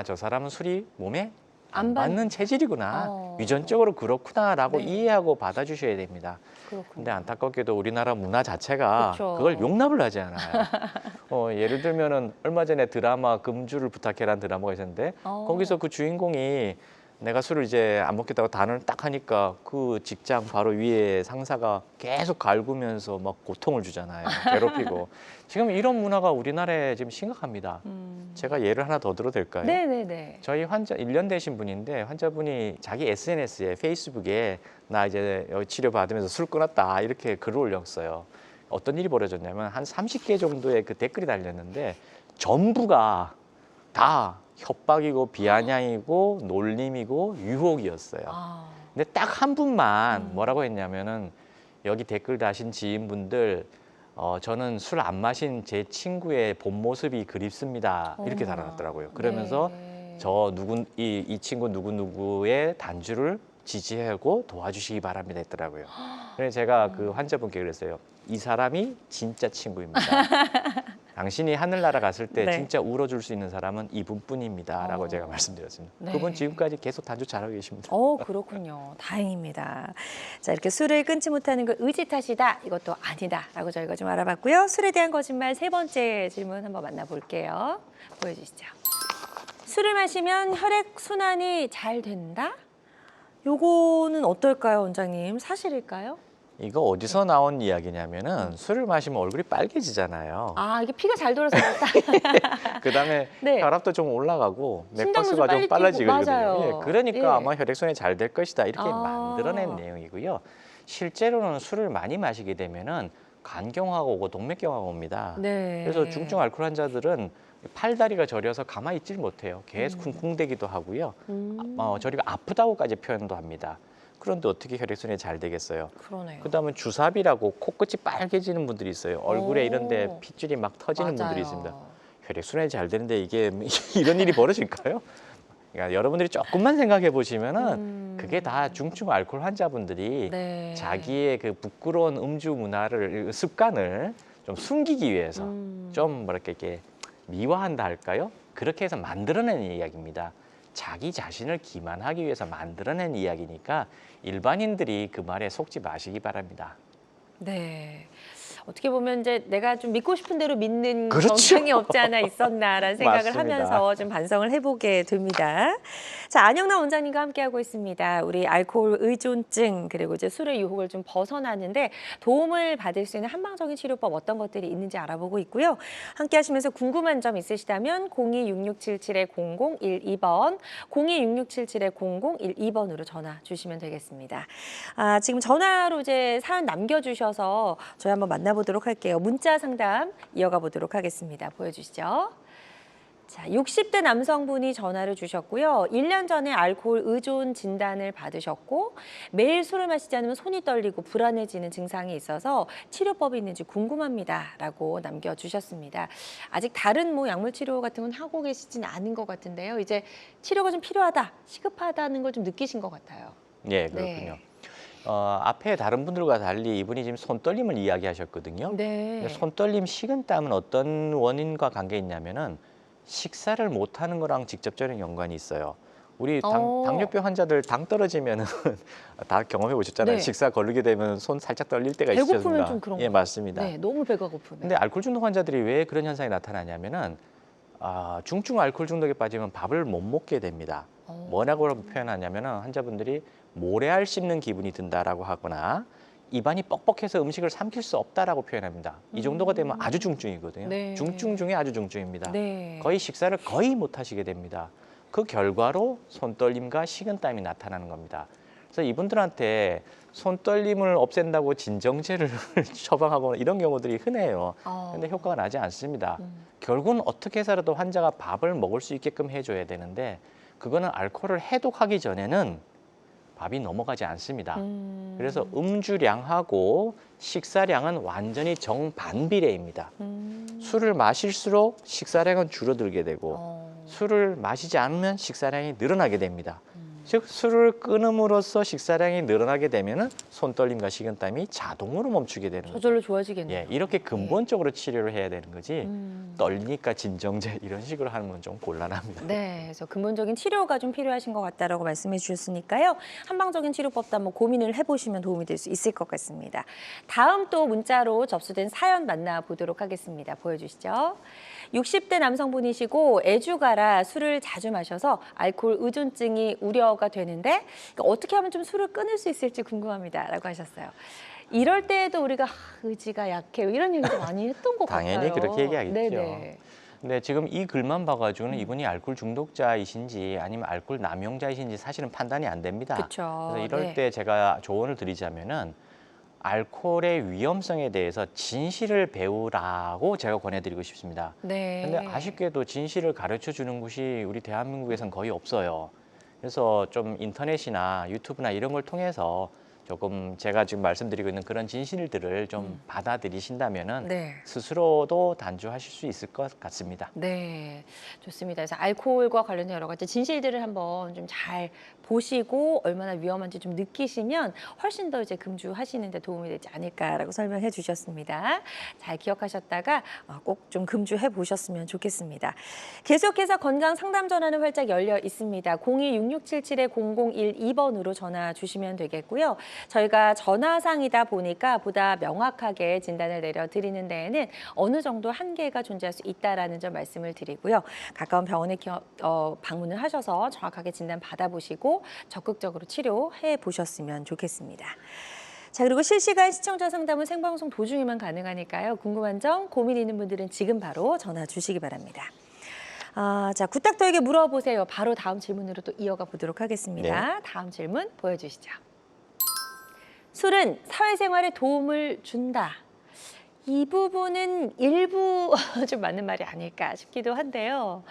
저 사람은 술이 몸에 안 받는 체질이구나. 유전적으로 그렇구나라고 네. 이해하고 받아주셔야 됩니다. 그렇군요. 근데 안타깝게도 우리나라 문화 자체가 그쵸. 그걸 용납을 하지 않아요. 예를 들면은 얼마 전에 드라마 금주를 부탁해라는 드라마가 있었는데 거기서 그 주인공이 내가 술을 이제 안 먹겠다고 단언을 딱 하니까 그 직장 바로 위에 상사가 계속 갈구면서 막 고통을 주잖아요. 괴롭히고. 지금 이런 문화가 우리나라에 지금 심각합니다. 제가 예를 하나 더 들어도 될까요? 네네네. 저희 환자 1년 되신 분인데 환자분이 자기 SNS에 페이스북에 나 이제 여기 치료 받으면서 술 끊었다 이렇게 글을 올렸어요. 어떤 일이 벌어졌냐면 한 30개 정도의 그 댓글이 달렸는데 전부가 다 협박이고 비아냥이고 놀림이고 유혹이었어요. 근데 딱 한 분만 뭐라고 했냐면은 여기 댓글 다신 지인분들 저는 술 안 마신 제 친구의 본 모습이 그립습니다. 이렇게 달아놨더라고요. 그러면서 네. 이 친구 누구누구의 단주를 지지하고 도와주시기 바랍니다 했더라고요. 그래서 제가 그 환자분께 그랬어요. 이 사람이 진짜 친구입니다. 당신이 하늘나라 갔을 때 네. 진짜 울어줄 수 있는 사람은 이분뿐입니다. 라고 제가 말씀드렸습니다. 네. 그분 지금까지 계속 단주 잘하고 계십니다. 그렇군요. 다행입니다. 자, 이렇게 술을 끊지 못하는 건 의지 탓이다. 이것도 아니다라고 저희가 좀 알아봤고요. 술에 대한 거짓말 세 번째 질문 한번 만나볼게요. 보여주시죠. 술을 마시면 혈액 순환이 잘 된다? 요거는 어떨까요, 원장님? 사실일까요? 이거 어디서 나온 이야기냐면은 술을 마시면 얼굴이 빨개지잖아요. 아, 이게 피가 잘 돌아서 그렇다. 그다음에 네. 혈압도 좀 올라가고 심장도 좀 맥박수가 빨리 좀 빨라지거든요. 뛰고, 맞아요. 예, 그러니까 예. 아마 혈액순환이 잘 될 것이다 이렇게 아. 만들어낸 내용이고요. 실제로는 술을 많이 마시게 되면은 간경화가 오고 동맥경화가 옵니다. 네. 그래서 중증 알코올 환자들은 팔다리가 저려서 가만히 있질 못해요. 계속 쿵쿵대기도 하고요. 저리가 아프다고까지 표현도 합니다. 그런데 어떻게 혈액순환이 잘 되겠어요? 그러네요. 그다음에 주사비라고 코끝이 빨개지는 분들이 있어요. 얼굴에 오. 이런데 핏줄이 막 터지는 맞아요. 분들이 있습니다. 혈액순환이 잘 되는데 이게 이런 일이 벌어질까요? 그러니까 여러분들이 조금만 생각해 보시면은 그게 다 중증 알코올 환자분들이 네. 자기의 그 부끄러운 음주 문화를 습관을 좀 숨기기 위해서 좀 뭐랄까 이렇게 미화한다 할까요? 그렇게 해서 만들어낸 이야기입니다. 자기 자신을 기만하기 위해서 만들어낸 이야기니까 일반인들이 그 말에 속지 마시기 바랍니다. 네. 어떻게 보면 이제 내가 좀 믿고 싶은 대로 믿는 그렇죠. 경향이 없지 않아 있었나라는 생각을 맞습니다. 하면서 좀 반성을 해보게 됩니다. 자, 안영남 원장님과 함께하고 있습니다. 우리 알코올 의존증 그리고 이제 술의 유혹을 좀 벗어나는데 도움을 받을 수 있는 한방적인 치료법 어떤 것들이 있는지 알아보고 있고요. 함께하시면서 궁금한 점 있으시다면 026677-0012번, 026677-0012번으로 전화 주시면 되겠습니다. 아, 지금 전화로 이제 사연 남겨주셔서 저희 한번 만나보도록 할게요. 문자 상담 이어가 보도록 하겠습니다. 보여주시죠. 자, 60대 남성분이 전화를 주셨고요. 1년 전에 알코올 의존 진단을 받으셨고 매일 술을 마시지 않으면 손이 떨리고 불안해지는 증상이 있어서 치료법이 있는지 궁금합니다라고 남겨주셨습니다. 아직 다른 뭐 약물 치료 같은 건 하고 계시진 않은 것 같은데요. 이제 치료가 좀 필요하다, 시급하다는 걸 좀 느끼신 것 같아요. 예, 그렇군요. 네. 앞에 다른 분들과 달리 이분이 지금 손떨림을 이야기하셨거든요. 네. 근데 손떨림, 식은땀은 어떤 원인과 관계 있냐면은 식사를 못하는 거랑 직접적인 연관이 있어요. 우리 당뇨병 환자들 당 떨어지면은 다 경험해 보셨잖아요. 네. 식사 거르게 되면 손 살짝 떨릴 때가 배고프면 있으셨습니다. 좀 그런 예, 거. 맞습니다. 네, 너무 배가 고프면. 근데 알코올 중독 환자들이 왜 그런 현상이 나타나냐면은 중증 알코올 중독에 빠지면 밥을 못 먹게 됩니다. 뭐라고 표현하냐면은 환자분들이 모래알 씹는 기분이 든다라고 하거나 입안이 뻑뻑해서 음식을 삼킬 수 없다라고 표현합니다. 이 정도가 되면 아주 중증이거든요. 네. 중증 중에 아주 중증입니다. 네. 거의 식사를 거의 못 하시게 됩니다. 그 결과로 손떨림과 식은땀이 나타나는 겁니다. 그래서 이분들한테 손떨림을 없앤다고 진정제를 처방하거나 이런 경우들이 흔해요. 근데 효과가 나지 않습니다. 결국은 어떻게 해서라도 환자가 밥을 먹을 수 있게끔 해줘야 되는데 그거는 알코올을 해독하기 전에는 밥이 넘어가지 않습니다. 그래서 음주량하고 식사량은 완전히 정반비례입니다. 술을 마실수록 식사량은 줄어들게 되고 술을 마시지 않으면 식사량이 늘어나게 됩니다. 즉 술을 끊음으로써 식사량이 늘어나게 되면은 손떨림과 식은땀이 자동으로 멈추게 되는 거죠. 저절로 좋아지겠네요. 예, 이렇게 근본적으로 치료를 해야 되는 거지 떨리니까 진정제 이런 식으로 하는 건 좀 곤란합니다. 네, 그래서 근본적인 치료가 좀 필요하신 것 같다라고 말씀해 주셨으니까요. 한방적인 치료법도 한번 고민을 해보시면 도움이 될 수 있을 것 같습니다. 다음 또 문자로 접수된 사연 만나보도록 하겠습니다. 보여주시죠. 60대 남성분이시고 애주가라 술을 자주 마셔서 알코올 의존증이 우려가 되는데 어떻게 하면 좀 술을 끊을 수 있을지 궁금합니다라고 하셨어요. 이럴 때에도 우리가 의지가 약해 이런 얘기도 많이 했던 것 같아요. 당연히 그렇게 얘기하겠죠. 네네. 근데 지금 이 글만 봐가지고는 이분이 알코올 중독자이신지 아니면 알코올 남용자이신지 사실은 판단이 안 됩니다. 그쵸. 그래서 이럴 네. 때 제가 조언을 드리자면은 알코올의 위험성에 대해서 진실을 배우라고 제가 권해드리고 싶습니다. 네. 근데 아쉽게도 진실을 가르쳐 주는 곳이 우리 대한민국에선 거의 없어요. 그래서 좀 인터넷이나 유튜브나 이런 걸 통해서 조금 제가 지금 말씀드리고 있는 그런 진실들을 좀 받아들이신다면은 네. 스스로도 단주하실 수 있을 것 같습니다. 네, 좋습니다. 그래서 알코올과 관련된 여러 가지 진실들을 한번 좀 잘 보시고 얼마나 위험한지 좀 느끼시면 훨씬 더 이제 금주하시는 데 도움이 되지 않을까라고 설명해 주셨습니다. 잘 기억하셨다가 꼭 좀 금주해 보셨으면 좋겠습니다. 계속해서 건강 상담 전화는 활짝 열려 있습니다. 026677-0012번으로 전화 주시면 되겠고요. 저희가 전화상이다 보니까 보다 명확하게 진단을 내려드리는 데에는 어느 정도 한계가 존재할 수 있다라는 점 말씀을 드리고요. 가까운 병원에 방문을 하셔서 정확하게 진단 받아보시고 적극적으로 치료해 보셨으면 좋겠습니다. 자, 자, 그리고 실시간 시청자 상담은 생방송 도중에만 가능하니까요. 궁금한 점, 고민 있는 분들은 지금 바로 전화 주시기 바랍니다. 자, 굿닥터에게 물어보세요. 바로 다음 질문으로 또 이어가 보도록 하겠습니다. 다음 질문 보여주시죠. 술은 사회생활에 도움을 준다. 이 부분은 일부 좀 맞는 말이 아닐까 싶기도 한데요.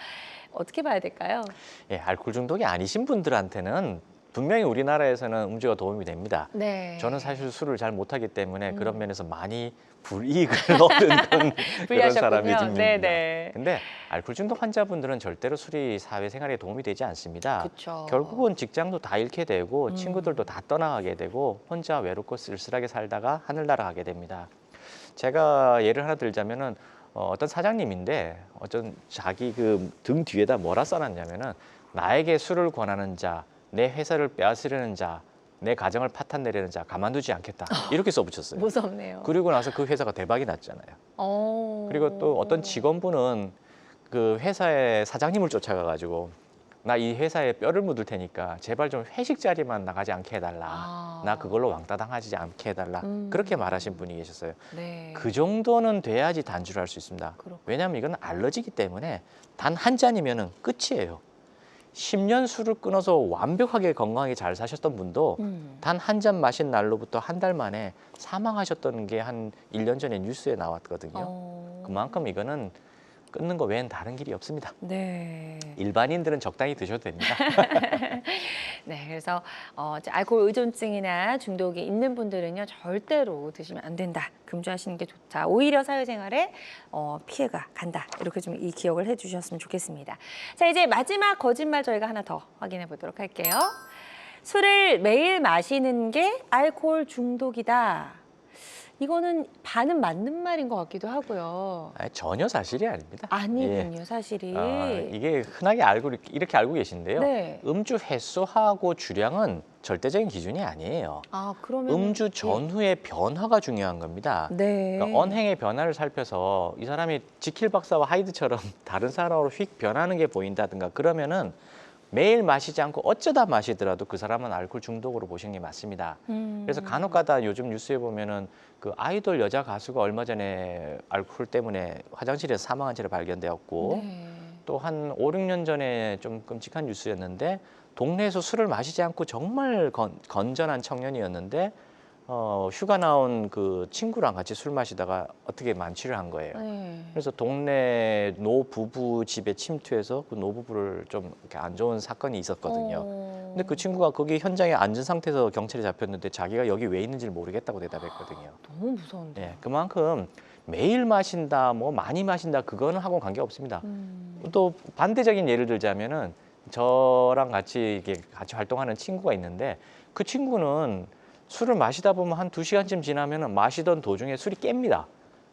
어떻게 봐야 될까요? 예, 알코올 중독이 아니신 분들한테는 분명히 우리나라에서는 음주가 도움이 됩니다. 네. 저는 사실 술을 잘 못하기 때문에 그런 면에서 많이 불이익을 얻은 그런 불리하셨군요. 사람이집니다. 네네. 근데 알코올 중독 환자분들은 절대로 술이 사회생활에 도움이 되지 않습니다. 그쵸. 결국은 직장도 다 잃게 되고 친구들도 다 떠나가게 되고 혼자 외롭고 쓸쓸하게 살다가 하늘 날아가게 됩니다. 제가 예를 하나 들자면은 어떤 사장님인데 어떤 자기 그 등 뒤에다 뭐라 써놨냐면은 나에게 술을 권하는 자, 내 회사를 빼앗으려는 자, 내 가정을 파탄내려는 자 가만두지 않겠다 이렇게 써붙였어요. 무섭네요. 그리고 나서 그 회사가 대박이 났잖아요. 그리고 또 어떤 직원분은 그 회사의 사장님을 쫓아가가지고 나 이 회사에 뼈를 묻을 테니까 제발 좀 회식 자리만 나가지 않게 해달라. 나 그걸로 왕따 당하지 않게 해달라. 그렇게 말하신 분이 계셨어요. 네. 그 정도는 돼야지 단주를 할 수 있습니다. 그렇군요. 왜냐하면 이건 알러지기 때문에 단 한 잔이면 끝이에요. 10년 술을 끊어서 완벽하게 건강하게 잘 사셨던 분도 단 한 잔 마신 날로부터 한 달 만에 사망하셨던 게 한 1년 전에 뉴스에 나왔거든요. 그만큼 이거는 끊는 거 외엔 다른 길이 없습니다. 네. 일반인들은 적당히 드셔도 됩니다. 네, 그래서 이제 알코올 의존증이나 중독이 있는 분들은요 절대로 드시면 안 된다. 금주하시는 게 좋다. 오히려 사회생활에 피해가 간다. 이렇게 좀 이 기억을 해주셨으면 좋겠습니다. 자, 이제 마지막 거짓말 저희가 하나 더 확인해 보도록 할게요. 술을 매일 마시는 게 알코올 중독이다. 이거는 반은 맞는 말인 것 같기도 하고요. 아니, 전혀 사실이 아닙니다. 아니군요, 사실이. 이게 흔하게 이렇게 알고 계신데요. 네. 음주 횟수하고 주량은 절대적인 기준이 아니에요. 그러면 음주 전후의 변화가 중요한 겁니다. 네. 그러니까 언행의 변화를 살펴서 이 사람이 지킬 박사와 하이드처럼 다른 사람으로 휙 변하는 게 보인다든가 그러면은 매일 마시지 않고 어쩌다 마시더라도 그 사람은 알코올 중독으로 보시는 게 맞습니다. 그래서 간혹가다 요즘 뉴스에 보면은 그 아이돌 여자 가수가 얼마 전에 알코올 때문에 화장실에서 사망한 채로 발견되었고 네. 또 한 5, 6년 전에 좀 끔찍한 뉴스였는데 동네에서 술을 마시지 않고 정말 건전한 청년이었는데 휴가 나온 그 친구랑 같이 술 마시다가 어떻게 만취를 한 거예요. 네. 그래서 동네 노부부 집에 침투해서 그 노부부를 좀 이렇게 안 좋은 사건이 있었거든요. 근데 그 친구가 거기 현장에 앉은 상태에서 경찰에 잡혔는데 자기가 여기 왜 있는지를 모르겠다고 대답했거든요. 너무 무서운데. 예, 그만큼 매일 마신다, 뭐 많이 마신다 그거는 하고 관계 없습니다. 또 반대적인 예를 들자면은 저랑 같이 이렇게 같이 활동하는 친구가 있는데 그 친구는 술을 마시다 보면 한 2시간쯤 지나면은 마시던 도중에 술이 깹니다.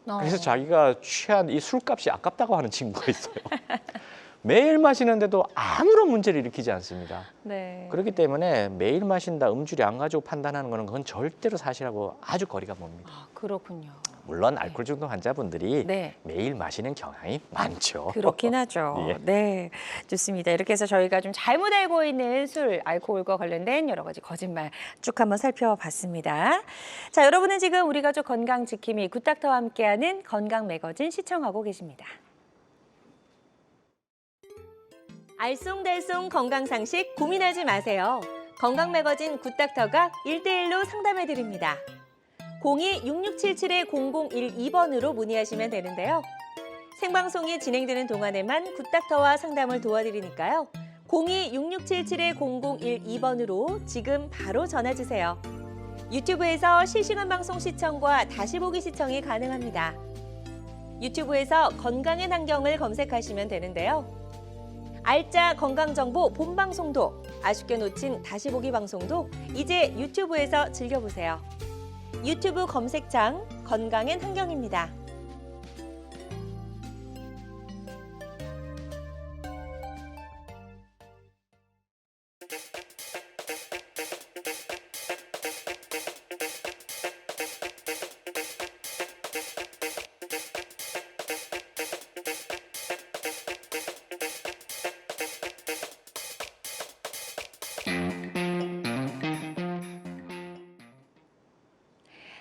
그래서 자기가 취한 이 술값이 아깝다고 하는 친구가 있어요. 매일 마시는데도 아무런 문제를 일으키지 않습니다. 네. 그렇기 때문에 매일 마신다, 음주량 가지고 판단하는 거는 그건 절대로 사실하고 아주 거리가 먼니다. 그렇군요. 물론 알코올 중독 환자분들이 네. 매일 마시는 경향이 많죠. 그렇긴 하죠. 예. 네, 좋습니다. 이렇게 해서 저희가 좀 잘못 알고 있는 술, 알코올과 관련된 여러 가지 거짓말 쭉 한번 살펴봤습니다. 자, 여러분은 지금 우리 가족 건강 지킴이 굿닥터와 함께하는 건강 매거진 시청하고 계십니다. 알쏭달쏭 건강상식 고민하지 마세요. 건강 매거진 굿닥터가 1대1로 상담해드립니다. 02-6677-0012번으로 문의하시면 되는데요. 생방송이 진행되는 동안에만 굿닥터와 상담을 도와드리니까요. 02-6677-0012번으로 지금 바로 전화주세요. 유튜브에서 실시간 방송 시청과 다시 보기 시청이 가능합니다. 유튜브에서 건강의 환경을 검색하시면 되는데요. 알짜 건강정보 본방송도, 아쉽게 놓친 다시 보기 방송도 이제 유튜브에서 즐겨보세요. 유튜브 검색창 건강엔 환경입니다.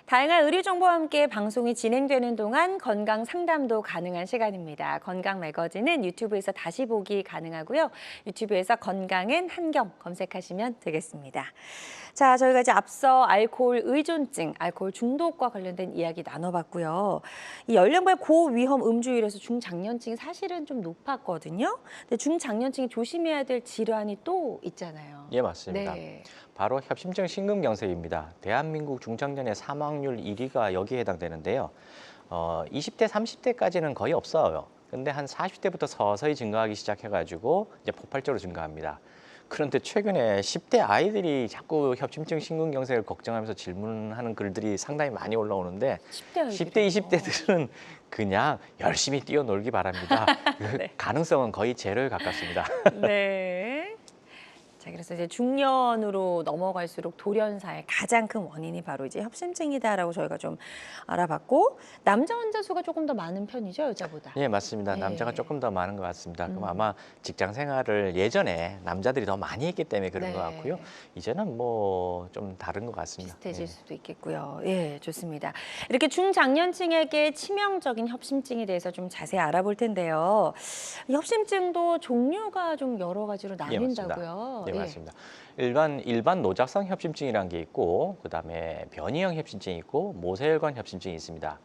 다양한 의료 정보와 함께 방송이 진행되는 동안 건강 상담도 가능한 시간입니다. 건강 매거진은 유튜브에서 다시 보기 가능하고요. 유튜브에서 건강엔 한경 검색하시면 되겠습니다. 자, 저희가 이제 앞서 알코올 의존증, 알코올 중독과 관련된 이야기 나눠봤고요. 이 연령별 고위험 음주율에서 중장년층이 사실은 좀 높았거든요. 근데 중장년층이 조심해야 될 질환이 또 있잖아요. 예, 맞습니다. 네. 바로 협심증 심근경색입니다. 대한민국 중장년의 사망률 1위가 여기에 해당되는데요. 20대, 30대까지는 거의 없어요. 근데 한 40대부터 서서히 증가하기 시작해가지고 이제 폭발적으로 증가합니다. 그런데 최근에 10대 아이들이 자꾸 협심증 심근경색을 걱정하면서 질문하는 글들이 상당히 많이 올라오는데 10대, 20대들은 그냥 열심히 뛰어놀기 바랍니다. 네. 가능성은 거의 제로에 가깝습니다. 네. 자, 그래서 이제 중년으로 넘어갈수록 돌연사의 가장 큰 원인이 바로 이제 협심증이다라고 저희가 좀 알아봤고, 남자 환자 수가 조금 더 많은 편이죠, 여자보다. 예, 맞습니다. 네. 남자가 조금 더 많은 것 같습니다. 그럼 아마 직장 생활을 예전에 남자들이 더 많이 했기 때문에 그런 것 같고요. 이제는 뭐 좀 다른 것 같습니다. 비슷해질 예. 수도 있겠고요. 예, 좋습니다. 이렇게 중장년층에게 치명적인 협심증에 대해서 좀 자세히 알아볼 텐데요. 협심증도 종류가 좀 여러 가지로 나뉜다고요. 네, 맞습니다. 일반 노작성 협심증이라는 게 있고, 그다음에 변이형 협심증이 있고, 모세혈관 협심증이 있습니다.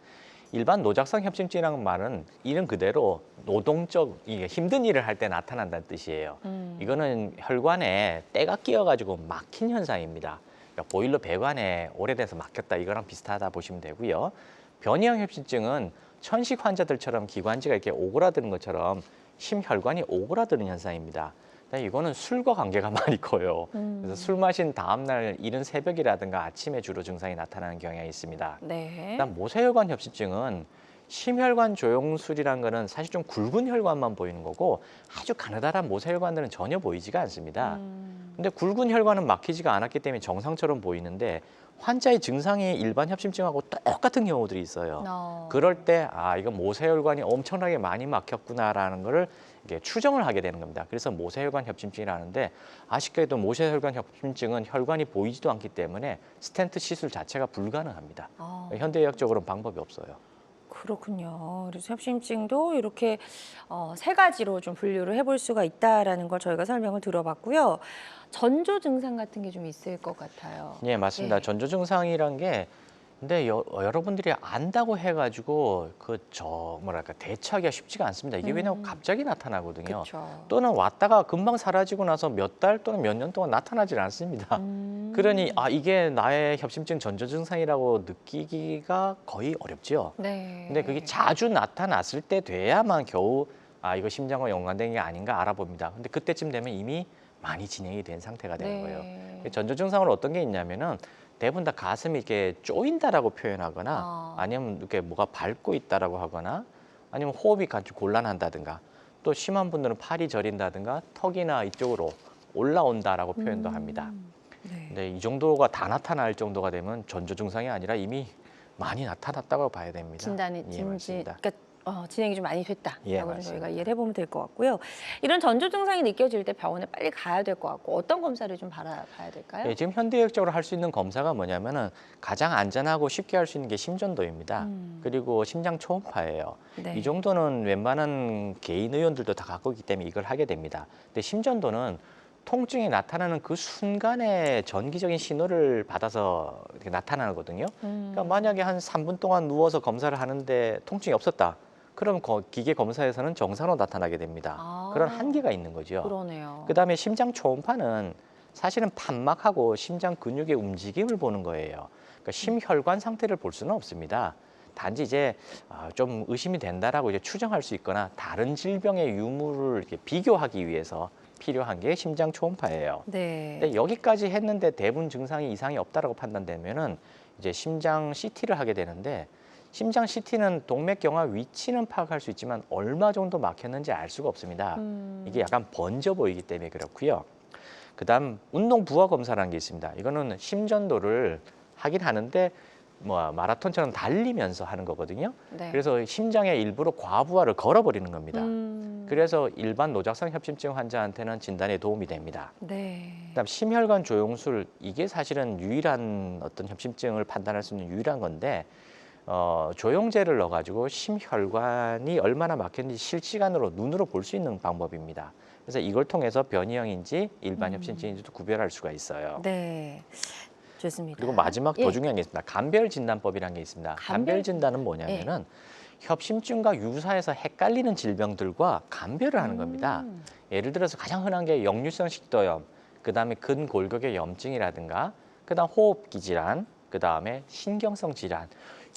일반 노작성 협심증이라는 말은 이름 그대로 노동적 이게 힘든 일을 할 때 나타난다는 뜻이에요. 이거는 혈관에 때가 끼어가지고 막힌 현상입니다. 그러니까 보일러 배관에 오래돼서 막혔다 이거랑 비슷하다 보시면 되고요. 변이형 협심증은 천식 환자들처럼 기관지가 이렇게 오그라드는 것처럼 심혈관이 오그라드는 현상입니다. 이거는 술과 관계가 많이 커요. 그래서 술 마신 다음 날 이른 새벽이라든가 아침에 주로 증상이 나타나는 경향이 있습니다. 네. 그다음 모세혈관 협심증은 심혈관 조영술이라는 거는 사실 좀 굵은 혈관만 보이는 거고 아주 가느다란 모세혈관들은 전혀 보이지가 않습니다. 근데 굵은 혈관은 막히지가 않았기 때문에 정상처럼 보이는데 환자의 증상이 일반 협심증하고 똑같은 경우들이 있어요. 그럴 때 이거 모세혈관이 엄청나게 많이 막혔구나라는 거를 이게 추정을 하게 되는 겁니다. 그래서 모세혈관 협심증이라는데 아쉽게도 모세혈관 협심증은 혈관이 보이지도 않기 때문에 스텐트 시술 자체가 불가능합니다. 현대의학적으로는 방법이 없어요. 그렇군요. 그래서 협심증도 이렇게 세 가지로 좀 분류를 해볼 수가 있다라는 걸 저희가 설명을 들어봤고요. 전조 증상 같은 게 좀 있을 것 같아요. 예, 맞습니다. 네. 전조 증상이란 게 근데 여러분들이 안다고 해가지고 뭐랄까 대처하기가 쉽지가 않습니다. 이게 왜냐하면 갑자기 나타나거든요. 그렇죠. 또는 왔다가 금방 사라지고 나서 몇 달 또는 몇 년 동안 나타나질 않습니다. 그러니 이게 나의 협심증 전조 증상이라고 느끼기가 거의 어렵죠. 네. 근데 그게 자주 나타났을 때 돼야만 겨우 이거 심장과 연관된 게 아닌가 알아봅니다. 근데 그때쯤 되면 이미 많이 진행이 된 상태가 되는 거예요. 전조 증상으로 어떤 게 있냐면은 대부분 다 가슴이 이렇게 쪼인다라고 표현하거나 아니면 이렇게 뭐가 밟고 있다라고 하거나 아니면 호흡이 아주 곤란한다든가 또 심한 분들은 팔이 저린다든가 턱이나 이쪽으로 올라온다라고 표현도 합니다. 네. 근데 이 정도가 다 나타날 정도가 되면 전조 증상이 아니라 이미 많이 나타났다고 봐야 됩니다. 맞습니다. 그러니까 진행이 좀 많이 됐다라고 예, 좀 맞습니다. 저희가 이해를 해보면 될 것 같고요. 이런 전조 증상이 느껴질 때 병원에 빨리 가야 될 것 같고 어떤 검사를 좀 봐야 될까요? 예, 지금 현대의학적으로 할 수 있는 검사가 뭐냐면은 가장 안전하고 쉽게 할 수 있는 게 심전도입니다. 그리고 심장 초음파예요. 네. 이 정도는 웬만한 개인 의원들도 다 갖고 있기 때문에 이걸 하게 됩니다. 근데 심전도는 통증이 나타나는 그 순간에 전기적인 신호를 받아서 이렇게 나타나거든요. 그러니까 만약에 한 3분 동안 누워서 검사를 하는데 통증이 없었다. 그럼 기계 검사에서는 정상으로 나타나게 됩니다. 그런 한계가 있는 거죠. 그러네요. 그다음에 심장 초음파는 사실은 판막하고 심장 근육의 움직임을 보는 거예요. 그러니까 심혈관 상태를 볼 수는 없습니다. 단지 이제 좀 의심이 된다라고 이제 추정할 수 있거나 다른 질병의 유무를 이렇게 비교하기 위해서 필요한 게 심장 초음파예요. 네. 근데 여기까지 했는데 대부분 증상이 이상이 없다라고 판단되면은 이제 심장 CT를 하게 되는데 심장 CT는 동맥경화 위치는 파악할 수 있지만 얼마 정도 막혔는지 알 수가 없습니다. 이게 약간 번져 보이기 때문에 그렇고요. 그다음 운동 부하 검사라는 게 있습니다. 이거는 심전도를 하긴 하는데 마라톤처럼 달리면서 하는 거거든요. 네. 그래서 심장에 일부러 과부하를 걸어버리는 겁니다. 그래서 일반 노작성 협심증 환자한테는 진단에 도움이 됩니다. 네. 그다음 심혈관 조영술 이게 사실은 유일한 어떤 협심증을 판단할 수 있는 유일한 건데 조영제를 넣어가지고 심혈관이 얼마나 막혔는지 실시간으로 눈으로 볼 수 있는 방법입니다. 그래서 이걸 통해서 변이형인지 일반 협심증인지도 구별할 수가 있어요. 네. 좋습니다. 그리고 마지막 더 예. 중요한 게 있습니다. 간별 진단법이라는 게 있습니다. 간별 진단은 뭐냐면은 협심증과 유사해서 헷갈리는 질병들과 간별을 하는 겁니다. 예를 들어서 가장 흔한 게 역류성 식도염, 그다음에 근골격의 염증이라든가, 그다음 호흡기 질환, 그다음에 신경성 질환.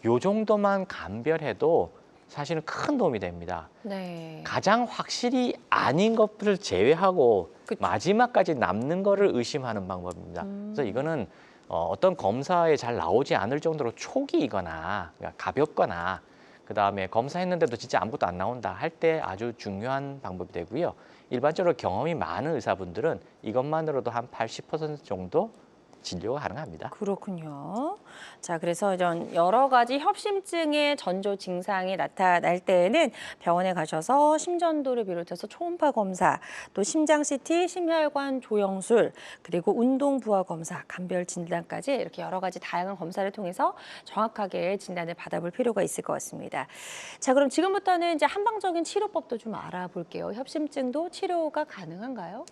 요 정도만 간별해도 사실은 큰 도움이 됩니다. 네. 가장 확실히 아닌 것들을 제외하고 그쵸. 마지막까지 남는 거를 의심하는 방법입니다. 그래서 이거는 어떤 검사에 잘 나오지 않을 정도로 초기이거나 그러니까 가볍거나 그다음에 검사했는데도 진짜 아무것도 안 나온다 할 때 아주 중요한 방법이 되고요. 일반적으로 경험이 많은 의사분들은 이것만으로도 한 80% 정도 진료가 가능합니다. 그렇군요. 자, 그래서 이런 여러 가지 협심증의 전조 증상이 나타날 때에는 병원에 가셔서 심전도를 비롯해서 초음파 검사, 또 심장 CT, 심혈관 조영술, 그리고 운동 부하 검사, 간별 진단까지 이렇게 여러 가지 다양한 검사를 통해서 정확하게 진단을 받아볼 필요가 있을 것 같습니다. 자, 그럼 지금부터는 이제 한방적인 치료법도 좀 알아볼게요. 협심증도 치료가 가능한가요?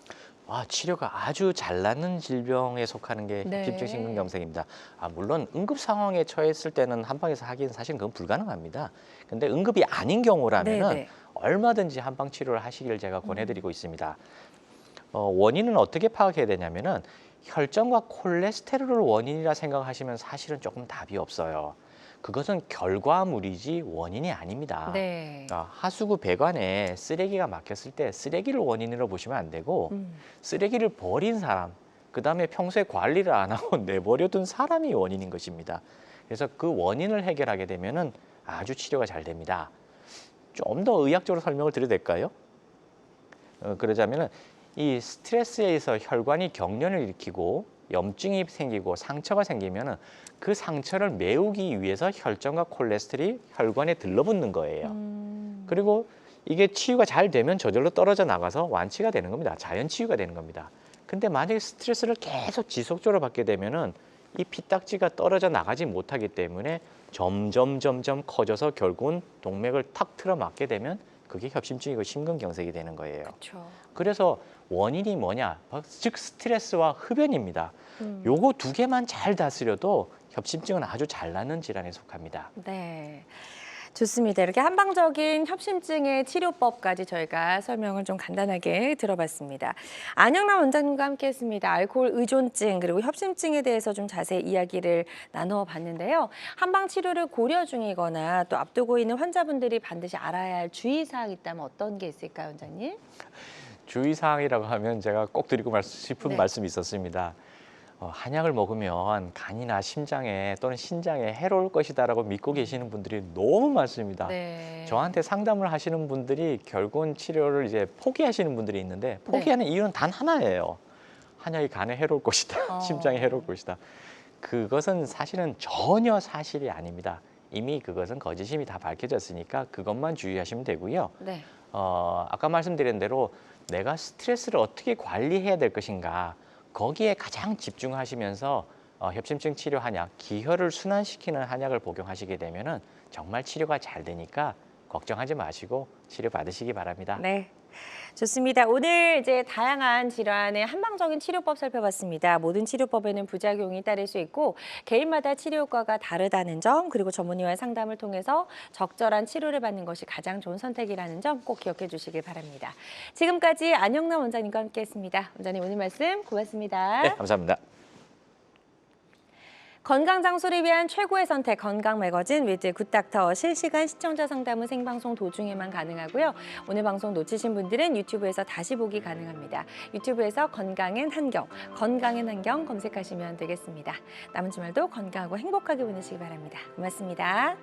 치료가 아주 잘 낫는 질병에 속하는 게 네. 협심증 심근경색입니다. 물론 응급 상황에 처했을 때는 한방에서 하기는 사실 그건 불가능합니다. 근데 응급이 아닌 경우라면은 네네. 얼마든지 한방 치료를 하시길 제가 권해드리고 있습니다. 원인은 어떻게 파악해야 되냐면은 혈전과 콜레스테롤을 원인이라 생각하시면 사실은 조금 답이 없어요. 그것은 결과물이지 원인이 아닙니다. 네. 하수구 배관에 쓰레기가 막혔을 때 쓰레기를 원인으로 보시면 안 되고 쓰레기를 버린 사람, 그다음에 평소에 관리를 안 하고 내버려둔 사람이 원인인 것입니다. 그래서 그 원인을 해결하게 되면은 아주 치료가 잘 됩니다. 좀 더 의학적으로 설명을 드려도 될까요? 그러자면은 이 스트레스에 의해서 혈관이 경련을 일으키고 염증이 생기고 상처가 생기면은 그 상처를 메우기 위해서 혈전과 콜레스테롤이 혈관에 들러붙는 거예요. 그리고 이게 치유가 잘 되면 저절로 떨어져 나가서 완치가 되는 겁니다. 자연 치유가 되는 겁니다. 근데 만약에 스트레스를 계속 지속적으로 받게 되면은 이 피딱지가 떨어져 나가지 못하기 때문에 점점 커져서 결국은 동맥을 탁 틀어 막게 되면 그게 협심증이고 심근경색이 되는 거예요. 그렇죠. 그래서 원인이 뭐냐? 즉 스트레스와 흡연입니다. 요거 두 개만 잘 다스려도 협심증은 아주 잘 낫는 질환에 속합니다. 네. 좋습니다. 이렇게 한방적인 협심증의 치료법까지 저희가 설명을 좀 간단하게 들어봤습니다. 안영남 원장님과 함께했습니다. 알코올 의존증 그리고 협심증에 대해서 좀 자세히 이야기를 나눠봤는데요. 한방 치료를 고려 중이거나 또 앞두고 있는 환자분들이 반드시 알아야 할 주의사항이 있다면 어떤 게 있을까요, 원장님? 주의사항이라고 하면 제가 꼭 드리고 싶은 네. 말씀이 있었습니다. 한약을 먹으면 간이나 심장에 또는 신장에 해로울 것이다라고 믿고 계시는 분들이 너무 많습니다. 네. 저한테 상담을 하시는 분들이 결국은 치료를 이제 포기하시는 분들이 있는데 포기하는 이유는 단 하나예요. 한약이 간에 해로울 것이다. 심장에 해로울 것이다. 그것은 사실은 전혀 사실이 아닙니다. 이미 그것은 거짓임이 다 밝혀졌으니까 그것만 주의하시면 되고요. 네. 아까 말씀드린 대로 내가 스트레스를 어떻게 관리해야 될 것인가 거기에 가장 집중하시면서 협심증 치료 한약, 기혈을 순환시키는 한약을 복용하시게 되면은 정말 치료가 잘 되니까 걱정하지 마시고 치료 받으시기 바랍니다. 네. 좋습니다. 오늘 이제 다양한 질환의 한방적인 치료법 살펴봤습니다. 모든 치료법에는 부작용이 따를 수 있고 개인마다 치료 효과가 다르다는 점, 그리고 전문의와의 상담을 통해서 적절한 치료를 받는 것이 가장 좋은 선택이라는 점 꼭 기억해 주시길 바랍니다. 지금까지 안영남 원장님과 함께했습니다. 원장님 오늘 말씀 고맙습니다. 네, 감사합니다. 건강 장소를 위한 최고의 선택 건강 매거진 위즈 굿닥터 실시간 시청자 상담은 생방송 도중에만 가능하고요. 오늘 방송 놓치신 분들은 유튜브에서 다시 보기 가능합니다. 유튜브에서 건강엔 한경 검색하시면 되겠습니다. 남은 주말도 건강하고 행복하게 보내시기 바랍니다. 고맙습니다.